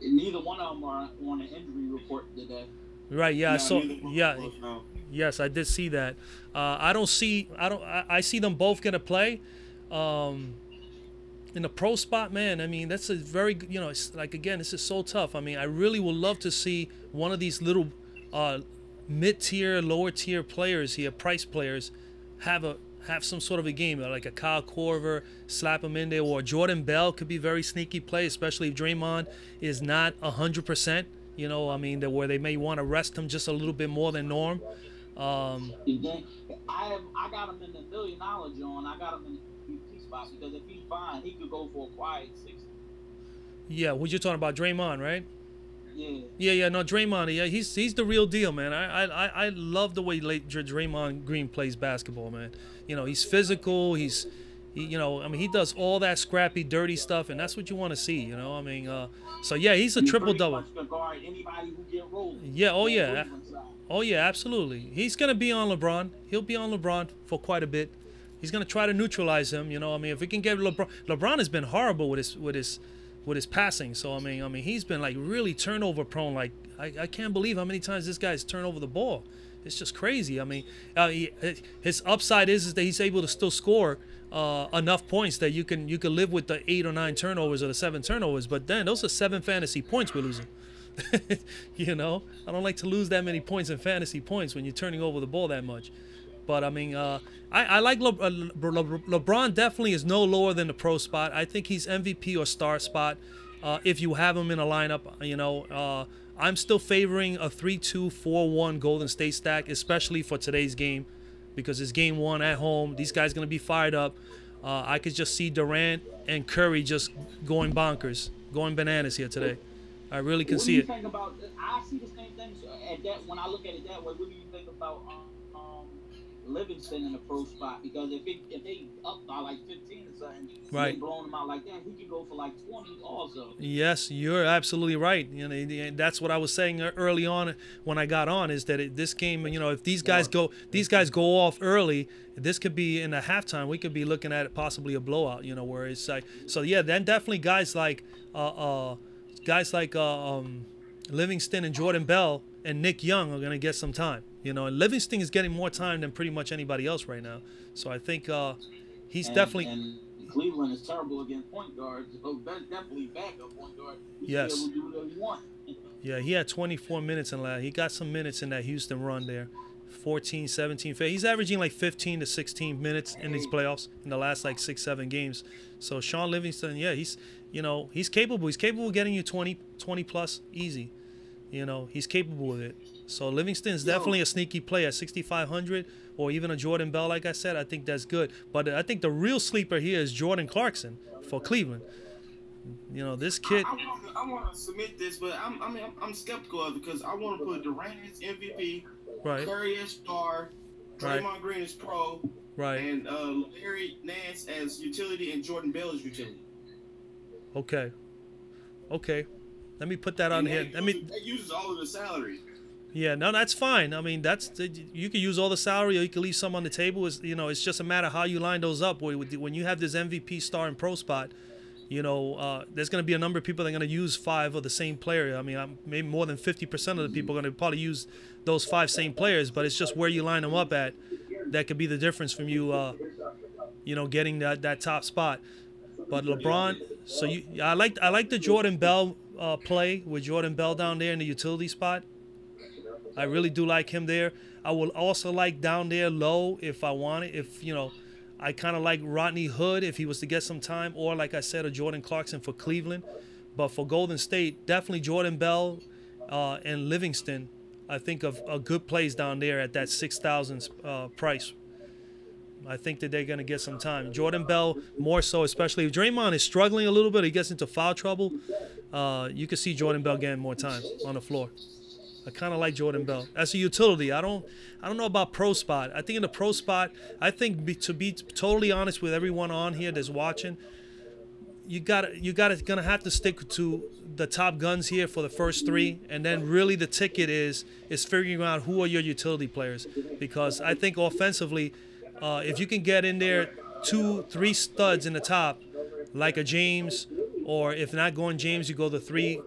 Neither one of them are on an injury report today. Right. Yeah. No, So neither one yeah. of us, no. Yes, I did see that. I don't see. I don't. I see them both gonna play. Um, in the pro spot, man. I mean, that's a very. It's like again, this is so tough. I mean, I really would love to see one of these little uh, mid-tier, lower-tier players here, price players, have some sort of a game like a Kyle Korver, slap him in there, or Jordan Bell could be very sneaky play, especially if Draymond is not 100%. I mean, where they may want to rest him just a little bit more than norm. I got him in the $1 million John. I got him in the MVP spot because if he's fine, he could go for a quiet 60. Yeah, what you're talking about, Draymond, right? Yeah. Yeah. No, Draymond. Yeah, he's the real deal, man. I love the way Draymond Green plays basketball, man. He's physical. I mean, he does all that scrappy, dirty stuff, and that's what you want to see. I mean, so yeah, he's a triple double. Yeah. Oh yeah. Oh yeah. Absolutely. He's gonna be on LeBron. He'll be on LeBron for quite a bit. He's gonna try to neutralize him. I mean, if we can get LeBron. LeBron has been horrible with his passing. So I mean, he's been like really turnover prone. Like I can't believe how many times this guy's turned over the ball. It's just crazy. I mean, his upside is that he's able to still score enough points that you can live with the 8 or 9 turnovers or the 7 turnovers. But then those are 7 fantasy points we're losing. I don't like to lose that many points in fantasy points when you're turning over the ball that much. But I mean, I like LeBron. Definitely is no lower than the pro spot. I think he's MVP or star spot if you have him in a lineup. I'm still favoring a 3-2-4-1 Golden State stack, especially for today's game, because it's game 1 at home. These guys gonna be fired up. I could just see Durant and Curry just going bonkers, going bananas here today. I really can see it. What do you think about? I see the same thing. At that, when I look at it that way, what do you think about Livingston in the pro spot? Because if they up by like 15 or something, right, they blowing them out like that, he could go for like 20 also. Yes, you're absolutely right. That's what I was saying early on when I got on, is that this game, if these guys go off early, this could be in the halftime. We could be looking at possibly a blowout. Where it's like, so yeah, then definitely guys like Livingston and Jordan Bell and Nick Young are gonna get some time. And Livingston is getting more time than pretty much anybody else right now. So I think he's definitely. And Cleveland is terrible against point guards. So that's definitely backup point guard. Yes. He do whatever he wants. Yeah, he had 24 minutes in that. He got some minutes in that Houston run there. 14, 17. He's averaging like 15 to 16 minutes in these playoffs in the last like 6-7 games. So Sean Livingston, yeah, he's capable. He's capable of getting you 20 plus easy. He's capable of it. So Livingston is definitely a sneaky play at 6,500, or even a Jordan Bell. Like I said, I think that's good. But I think the real sleeper here is Jordan Clarkson for Cleveland. This kid. I want to submit this, but I'm skeptical of it because I want to put Durant as MVP, right, Curry as star, Draymond right, Green as pro, right, and Larry Nance as utility and Jordan Bell as utility. Okay. Let me put that on here. That uses all of the salary. Yeah, no, that's fine. I mean, you can use all the salary, or you can leave some on the table. It's just a matter of how you line those up. When you have this MVP star and pro spot, there's going to be a number of people that are going to use 5 of the same player. I mean, maybe more than 50% of the people are going to probably use those 5 same players, but it's just where you line them up at that could be the difference from you, getting that top spot. But LeBron, so I like the Jordan Bell play with Jordan Bell down there in the utility spot. I really do like him there. I will also like down there low if I want it. If I kind of like Rodney Hood if he was to get some time, or like I said, a Jordan Clarkson for Cleveland. But for Golden State, definitely Jordan Bell and Livingston. I think of a good plays down there at that 6,000 price. I think that they're going to get some time. Jordan Bell more so, especially if Draymond is struggling a little bit, he gets into foul trouble. You can see Jordan Bell getting more time on the floor. I kind of like Jordan Bell as a utility. I don't know about pro spot. I think in the pro spot, I think to be totally honest with everyone on here that's watching, gonna have to stick to the top guns here for the first 3, and then really the ticket is figuring out who are your utility players, because I think offensively, if you can get in there 2-3 studs in the top, like a James, or if not going James, you go the 3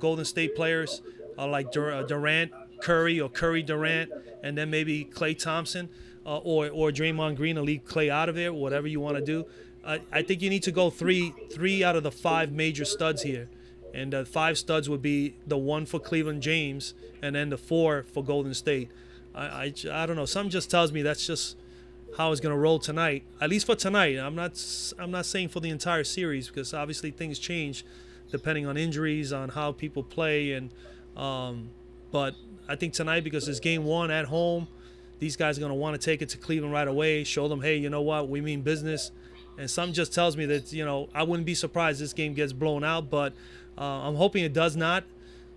Golden State players like Durant, Curry or Curry Durant, and then maybe Klay Thompson or Draymond Green and leave Klay out of there, whatever you want to do. I think you need to go three out of the 5 major studs here. And the 5 studs would be the 1 for Cleveland, James, and then the 4 for Golden State. I don't know. Something just tells me that's just how it's going to roll tonight. At least for tonight. I'm not saying for the entire series, because obviously things change depending on injuries, on how people play, and but I think tonight, because it's game 1 at home, these guys are going to want to take it to Cleveland right away, show them, hey, you know what, we mean business. And something just tells me that, you know, I wouldn't be surprised this game gets blown out, but I'm hoping it does not.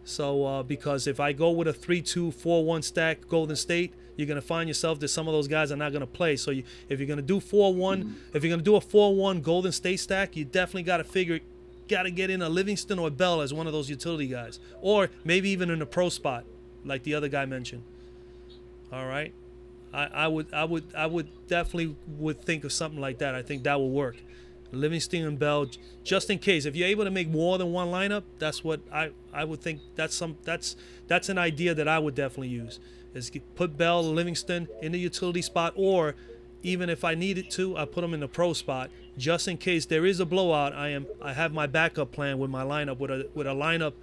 So because if I go with a 3-2, 4-1 stack Golden State, you're going to find yourself that some of those guys are not going to play. So if you're going to do 4-1, if you're going to do a 4-1 Golden State stack, you definitely got to get in a Livingston or a Bell as one of those utility guys, or maybe even in a pro spot like the other guy mentioned. All right. I would definitely would think of something like that. I think that will work. Livingston and Bell, just in case. If you're able to make more than one lineup, that's what I would think. That's an idea that I would definitely use. Is put Bell, Livingston in the utility spot, or even if I needed to, I put them in the pro spot just in case there is a blowout. I have my backup plan with my lineup with a lineup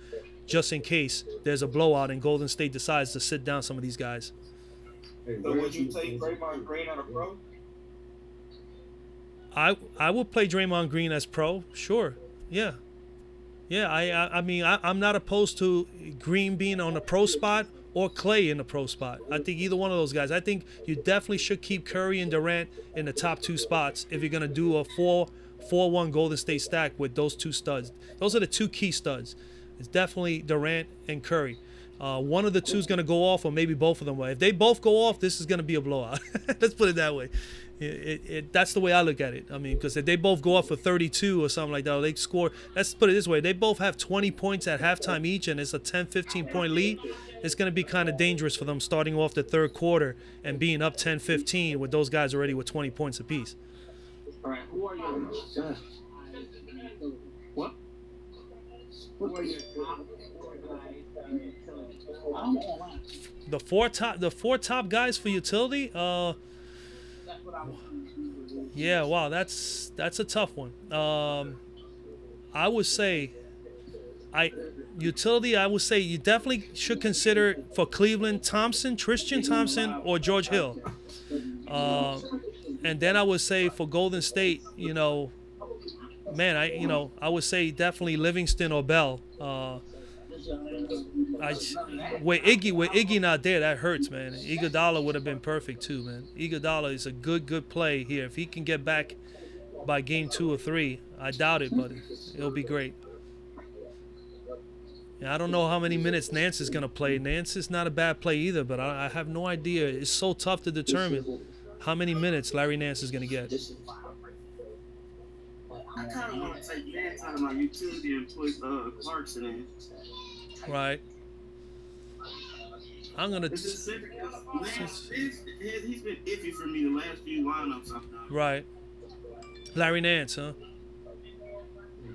just in case there's a blowout and Golden State decides to sit down some of these guys. Hey, So would you take Draymond Green on a pro? I will play Draymond Green as pro, sure. Yeah. I mean, I'm not opposed to Green being on the pro spot or Klay in the pro spot. I think either one of those guys. I think you definitely should keep Curry and Durant in the top 2 spots if you're gonna do a 4-1 Golden State stack with those 2 studs. Those are the 2 key studs. It's definitely Durant and Curry. One of the 2 is going to go off, or maybe both of them will. If they both go off, this is going to be a blowout. Let's put it that way. That's the way I look at it. I mean, because if they both go off for 32 or something like that, or they score, let's put it this way, they both have 20 points at halftime each, and it's a 10, 15-point lead, it's going to be kind of dangerous for them starting off the third quarter and being up 10, 15 with those guys already with 20 points apiece. All right, who are your what? Who are your top guys in utility? I'm online. The four top guys for utility. Yeah, wow, that's a tough one. I would say, utility. I would say you definitely should consider for Cleveland Tristan Thompson or George Hill. And then I would say for Golden State, you know, man, I would say definitely Livingston or Bell. With Iggy not there, that hurts, man. Iguodala would have been perfect too, man. Iguodala is a good play here. If he can get back by game 2 or 3, I doubt it, but it'll be great. Yeah, I don't know how many minutes Nance is gonna play. Nance is not a bad play either, but I have no idea. It's so tough to determine how many minutes Larry Nance is gonna get. I kind of want to take Nance out of my utility and put Clarkson in. Right. I'm gonna. He's been iffy for me the last few lineups I've done. Right. Larry Nance, huh?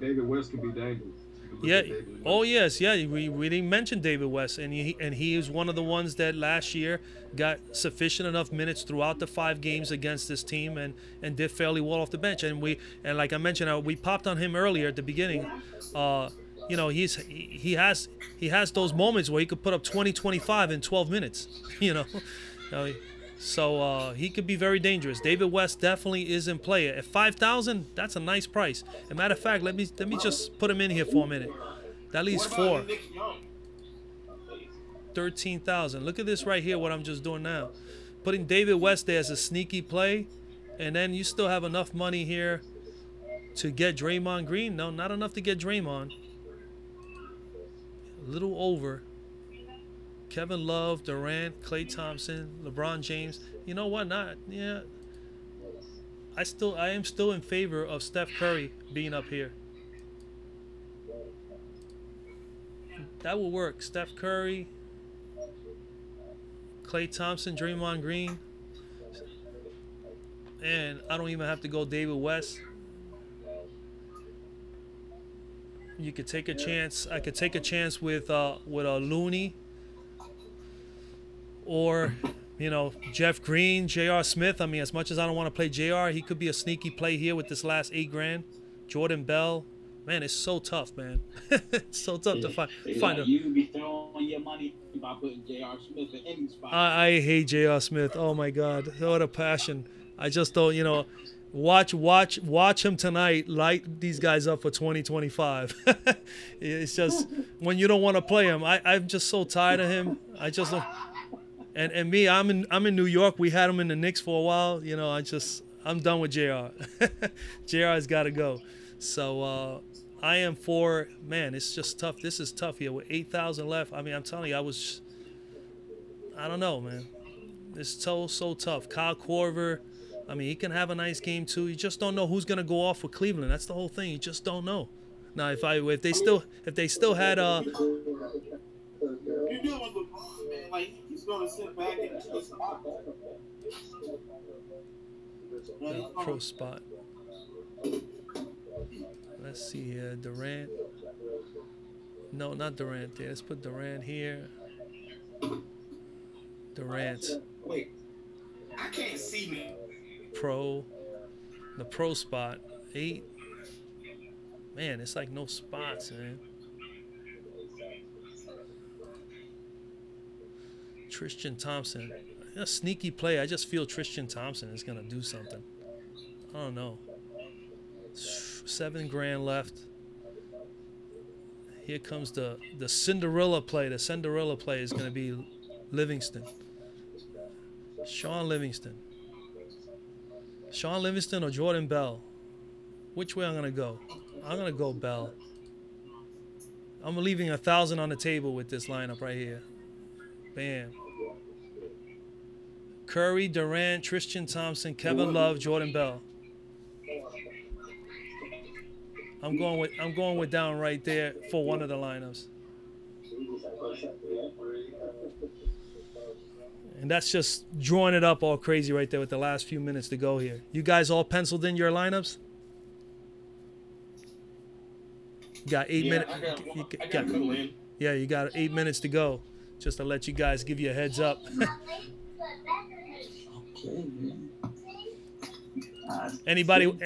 David West can be dangerous. Yeah. Oh yes, yeah. We didn't mention David West, and he is one of the ones that last year got sufficient enough minutes throughout the 5 games against this team, and did fairly well off the bench. And like I mentioned, we popped on him earlier at the beginning. You know, he has those moments where he could put up 20, 25 in 12 minutes. You know, so he could be very dangerous. David West definitely is in play. At 5,000, that's a nice price. As a matter of fact, let me just put him in here for a minute. That leaves 4. 13,000. Look at this right here, what I'm just doing now. Putting David West there as a sneaky play, and then you still have enough money here to get Draymond Green. No, not enough to get Draymond. A little over. Kevin Love, Durant, Klay Thompson, LeBron James. You know what? Yeah. I am still in favor of Steph Curry being up here. That will work. Steph Curry, Klay Thompson, Draymond Green. And I don't even have to go David West. You could take a chance. I could take a chance with Looney. or, you know, Jeff Green, J.R. Smith. I mean, as much as I don't want to play J.R., he could be a sneaky play here with this last $8,000. Jordan Bell. Man, it's so tough, man. It's so tough to find a... You could be throwing your money by putting J.R. Smith in any spot. I hate J.R. Smith. Oh, my God. What a passion. I just don't, you know... Watch him tonight. Light these guys up for 2025. It's just when you don't want to play him. I'm just so tired of him. I just don't. And me, I'm in New York. We had him in the Knicks for a while. You know, I'm done with JR. JR's got to go. So I am for, man. It's just tough. This is tough here with 8,000 left. I mean, I'm telling you, I don't know, man. It's so tough. Kyle Korver. I mean, he can have a nice game too. You just don't know who's gonna go off for Cleveland. That's the whole thing. You just don't know. Now, if they still had You're dealing with LeBron, man. Like he's gonna sit back and just pro spot. Let's see here, Durant. No, not Durant. There. Let's put Durant here. Durant. Wait, I can't see me. The pro spot 8. Man, it's like no spots, man. Tristan Thompson, a sneaky play. I just feel Tristan Thompson is gonna do something. I don't know. $7,000 left. Here comes the Cinderella play. The Cinderella play is gonna be Livingston. Sean Livingston or Jordan Bell? Which way I'm gonna go? I'm gonna go Bell. I'm leaving 1,000 on the table with this lineup right here. Bam. Curry, Durant, Tristan Thompson, Kevin Love, Jordan Bell. I'm going with down right there for one of the lineups. And that's just drawing it up all crazy right there with the last few minutes to go here. You guys all penciled in your lineups? You got 8 minutes. Yeah, you got 8 minutes to go. Just to let you guys give you a heads up. Anybody do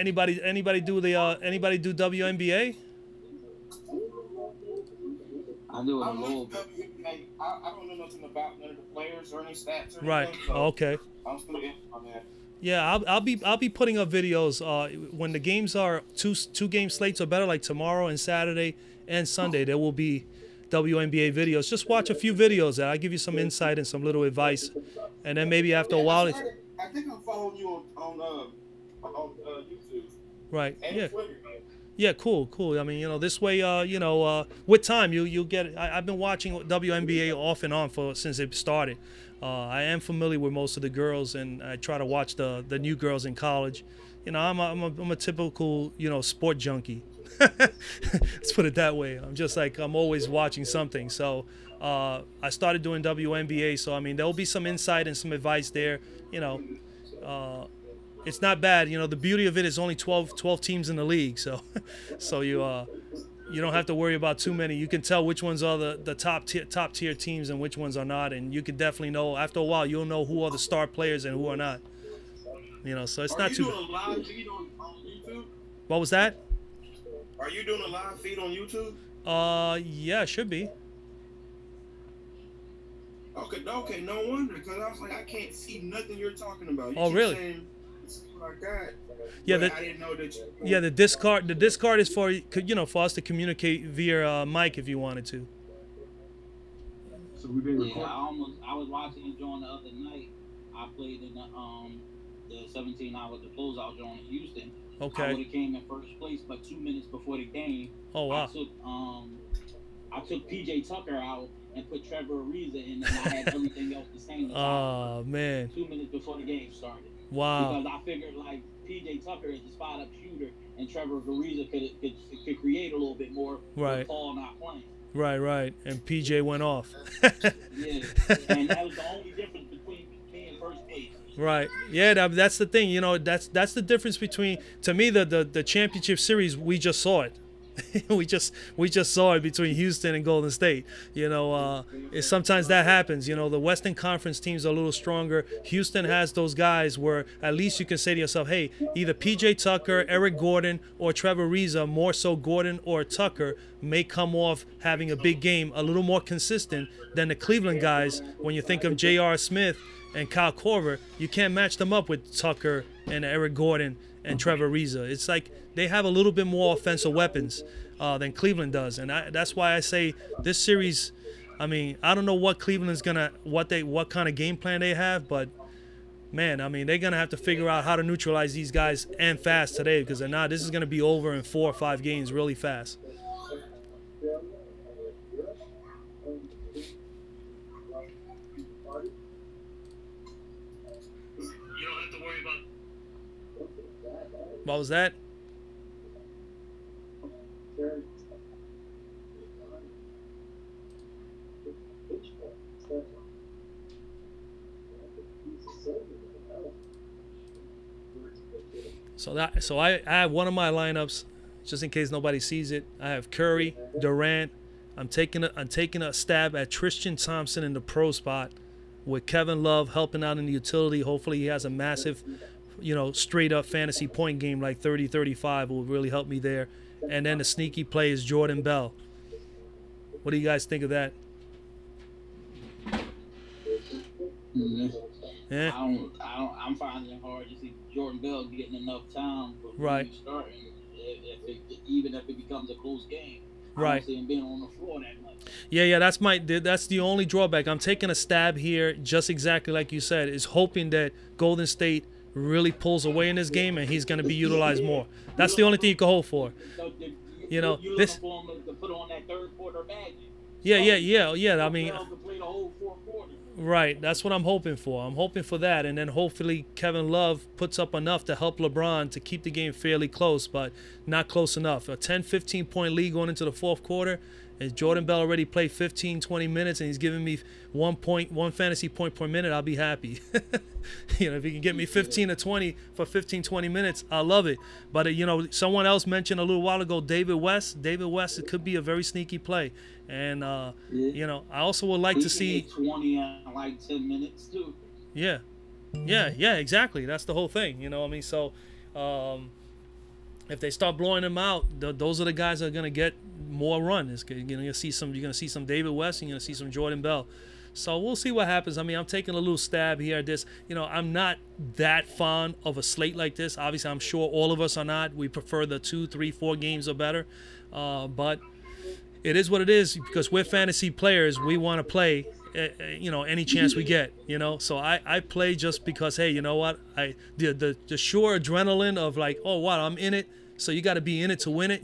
WNBA? I do it a little bit. I don't know nothing about none of the players or any stats or right. anything. So Okay. I'm still in on that. Yeah, I'll be putting up videos when the games are two game slates or better, like tomorrow and Saturday and Sunday. There will be WNBA videos. Just watch a few videos. I'll give you some insight and some little advice, and then maybe after a while. I think I'm following you on YouTube. Right. And yeah. Twitter. Yeah, cool. I mean, you know, this way, with time, you'll get it. I've been watching WNBA off and on since it started. I am familiar with most of the girls, and I try to watch the new girls in college. You know, I'm a typical, sport junkie. Let's put it that way. I'm always watching something. So I started doing WNBA. So, I mean, there will be some insight and some advice there. It's not bad. The beauty of it is only 12 teams in the league. So you don't have to worry about too many. You can tell which ones are the top tier teams and which ones are not. And you can definitely know, after a while, you'll know who are the star players and who are not. So it's not too. Are you doing a live feed on YouTube? What was that? Are you doing a live feed on YouTube? Yeah, it should be. Okay, no wonder, because I was like, I can't see nothing you're talking about. Oh, really? Like that. Yeah, I didn't know that you... Yeah, the Discord is for us to communicate via mic if you wanted to. So we've been recording. I was watching it during the other night. I played in the 17 hour the closeout joint in Houston. Okay. I would have came in first place, but 2 minutes before the game. Oh wow. I took PJ Tucker out and put Trevor Ariza in, and I had everything else the same. Oh man. 2 minutes before the game started. Wow. Because I figured like PJ Tucker is a spot up shooter, and Trevor Ariza could create a little bit more. Right. With Paul not playing. Right. And PJ went off. Yeah. And that was the only difference between me and first place. Right. Yeah, that's the thing. That's the difference between, to me, the championship series, we just saw it. we just saw it between Houston and Golden State. Sometimes that happens. The Western Conference teams are a little stronger. Houston has those guys where at least you can say to yourself, hey, either PJ Tucker, Eric Gordon, or Trevor Ariza, more so Gordon or Tucker, may come off having a big game a little more consistent than the Cleveland guys. When you think of J.R. Smith and Kyle Korver, you can't match them up with Tucker and Eric Gordon and Trevor Ariza. It's like they have a little bit more offensive weapons than Cleveland does, and that's why I say this series. I mean, I don't know what Cleveland's what kind of game plan they have, but man, I mean, they're gonna have to figure out how to neutralize these guys and fast today, because if not, this is gonna be over in 4 or 5 games really fast. What was that? So I have one of my lineups, just in case nobody sees it. I have Curry, Durant. I'm taking a stab at Tristan Thompson in the pro spot, with Kevin Love helping out in the utility. Hopefully he has a massive, straight up fantasy point game like 30-35 will really help me there. And then the sneaky play is Jordan Bell. What do you guys think of that? Yeah. I'm finding it hard to see Jordan Bell getting enough time for starting, even if it becomes a close game. I don't see him being on the floor that much. Yeah, that's the only drawback. I'm taking a stab here, just exactly like you said, is hoping that Golden State really pulls away in this game and he's going to be utilized more. That's the only thing you can hope for. You're looking for him to put on that third quarter magic. Yeah. I mean, play the whole 4 quarters. Right, that's what I'm hoping for. I'm hoping for that, and then hopefully Kevin Love puts up enough to help LeBron to keep the game fairly close, but not close enough. A 10-15 point lead going into the 4th quarter, and Jordan Bell already played 15-20 minutes, and he's giving me 1 fantasy point per minute, I'll be happy. If he can get me 15 or 20 for 15-20 minutes, I love it. But someone else mentioned a little while ago, David West. It could be a very sneaky play. And I also would like to see 20 in like 10 minutes too. Yeah, exactly. That's the whole thing. So if they start blowing them out, those are the guys that are gonna get more run. You're gonna see some David West, and you're gonna see some Jordan Bell. So we'll see what happens. I mean, I'm taking a little stab here at this. I'm not that fond of a slate like this. Obviously, I'm sure all of us are not. We prefer the 2, 3, 4 games or better. But it is what it is, because we're fantasy players. We want to play, any chance we get, So I play just because, hey, you know what? The sure adrenaline of like, oh, wow, I'm in it. So you got to be in it to win it,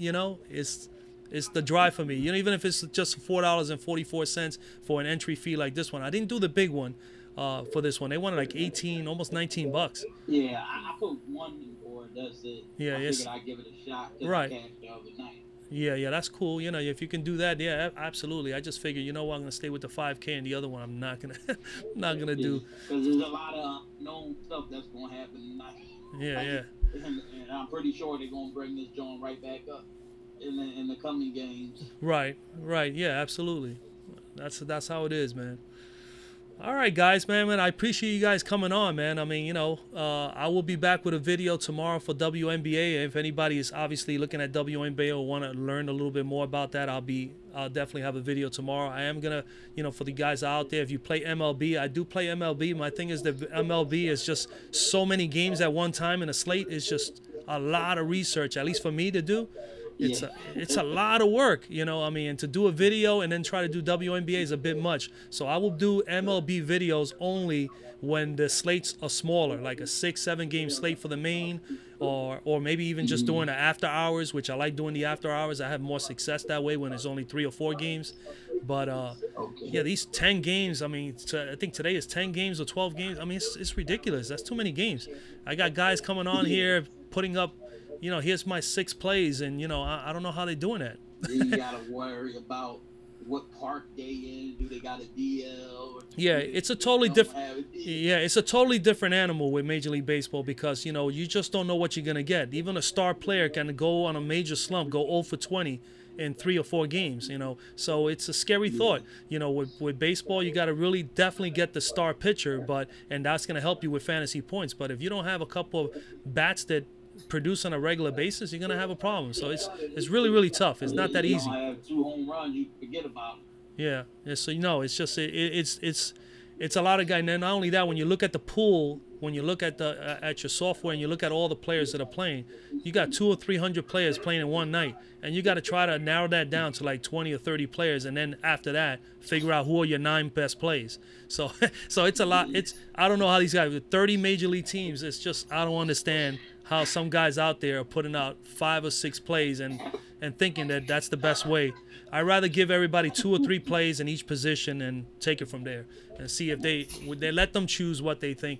It's the drive for me. Even if it's just $4.44 for an entry fee like this one. I didn't do the big one for this one. They wanted like 18, almost $19. Yeah, I put one for it. That's it. Yeah, I figured I'd give it a shot. Right. I cashed the other night. Yeah, that's cool. If you can do that, yeah, absolutely. I just figured, I'm going to stay with the 5K, and the other one I'm not gonna do. Because there's a lot of unknown stuff that's going to happen tonight. Yeah. And I'm pretty sure they're going to bring this joint right back up in the coming games. Right. Yeah, absolutely. That's how it is, man. All right, guys, man, I appreciate you guys coming on, man. I mean, I will be back with a video tomorrow for WNBA. If anybody is obviously looking at WNBA or want to learn a little bit more about that, I'll definitely have a video tomorrow. I am gonna, for the guys out there, if you play MLB, I do play MLB. My thing is that MLB is just so many games at one time in a slate. It's just a lot of research, at least for me to do. It's a lot of work, and to do a video and then try to do WNBA is a bit much. So I will do MLB videos only when the slates are smaller, like a 6-7 game slate for the main, or maybe even just doing the after hours, which I like doing the after hours. I have more success that way when it's only 3 or 4 games. But yeah, these 10 games, I mean, I think today is 10 games or 12 games. I mean, it's ridiculous. That's too many games. I got guys coming on here putting up, here's my 6 plays, and I don't know how they're doing that. You gotta worry about what park they in. Do they got a DL? Or yeah, it's a totally different. Yeah, it's a totally different animal with Major League Baseball because you just don't know what you're gonna get. Even a star player can go on a major slump, go 0 for 20 in 3 or 4 games. So it's a scary thought. With baseball, you got to really definitely get the star pitcher, and that's gonna help you with fantasy points. But if you don't have a couple of bats that produce on a regular basis, you're gonna have a problem. So it's really, really tough. It's not that easy. You don't have 2 home runs, you forget about it. Yeah. So it's just it's a lot of guys. And not only that, when you look at the pool, when you look at at your software and you look at all the players that are playing, you got 200 or 300 players playing in one night, and you got to try to narrow that down to like 20 or 30 players, and then after that, figure out who are your 9 best plays. So it's a lot. I don't know how these guys with 30 major league teams. It's just I don't understand how some guys out there are putting out 5 or 6 plays and thinking that that's the best way. I'd rather give everybody 2 or 3 plays in each position and take it from there and see if they let them choose what they think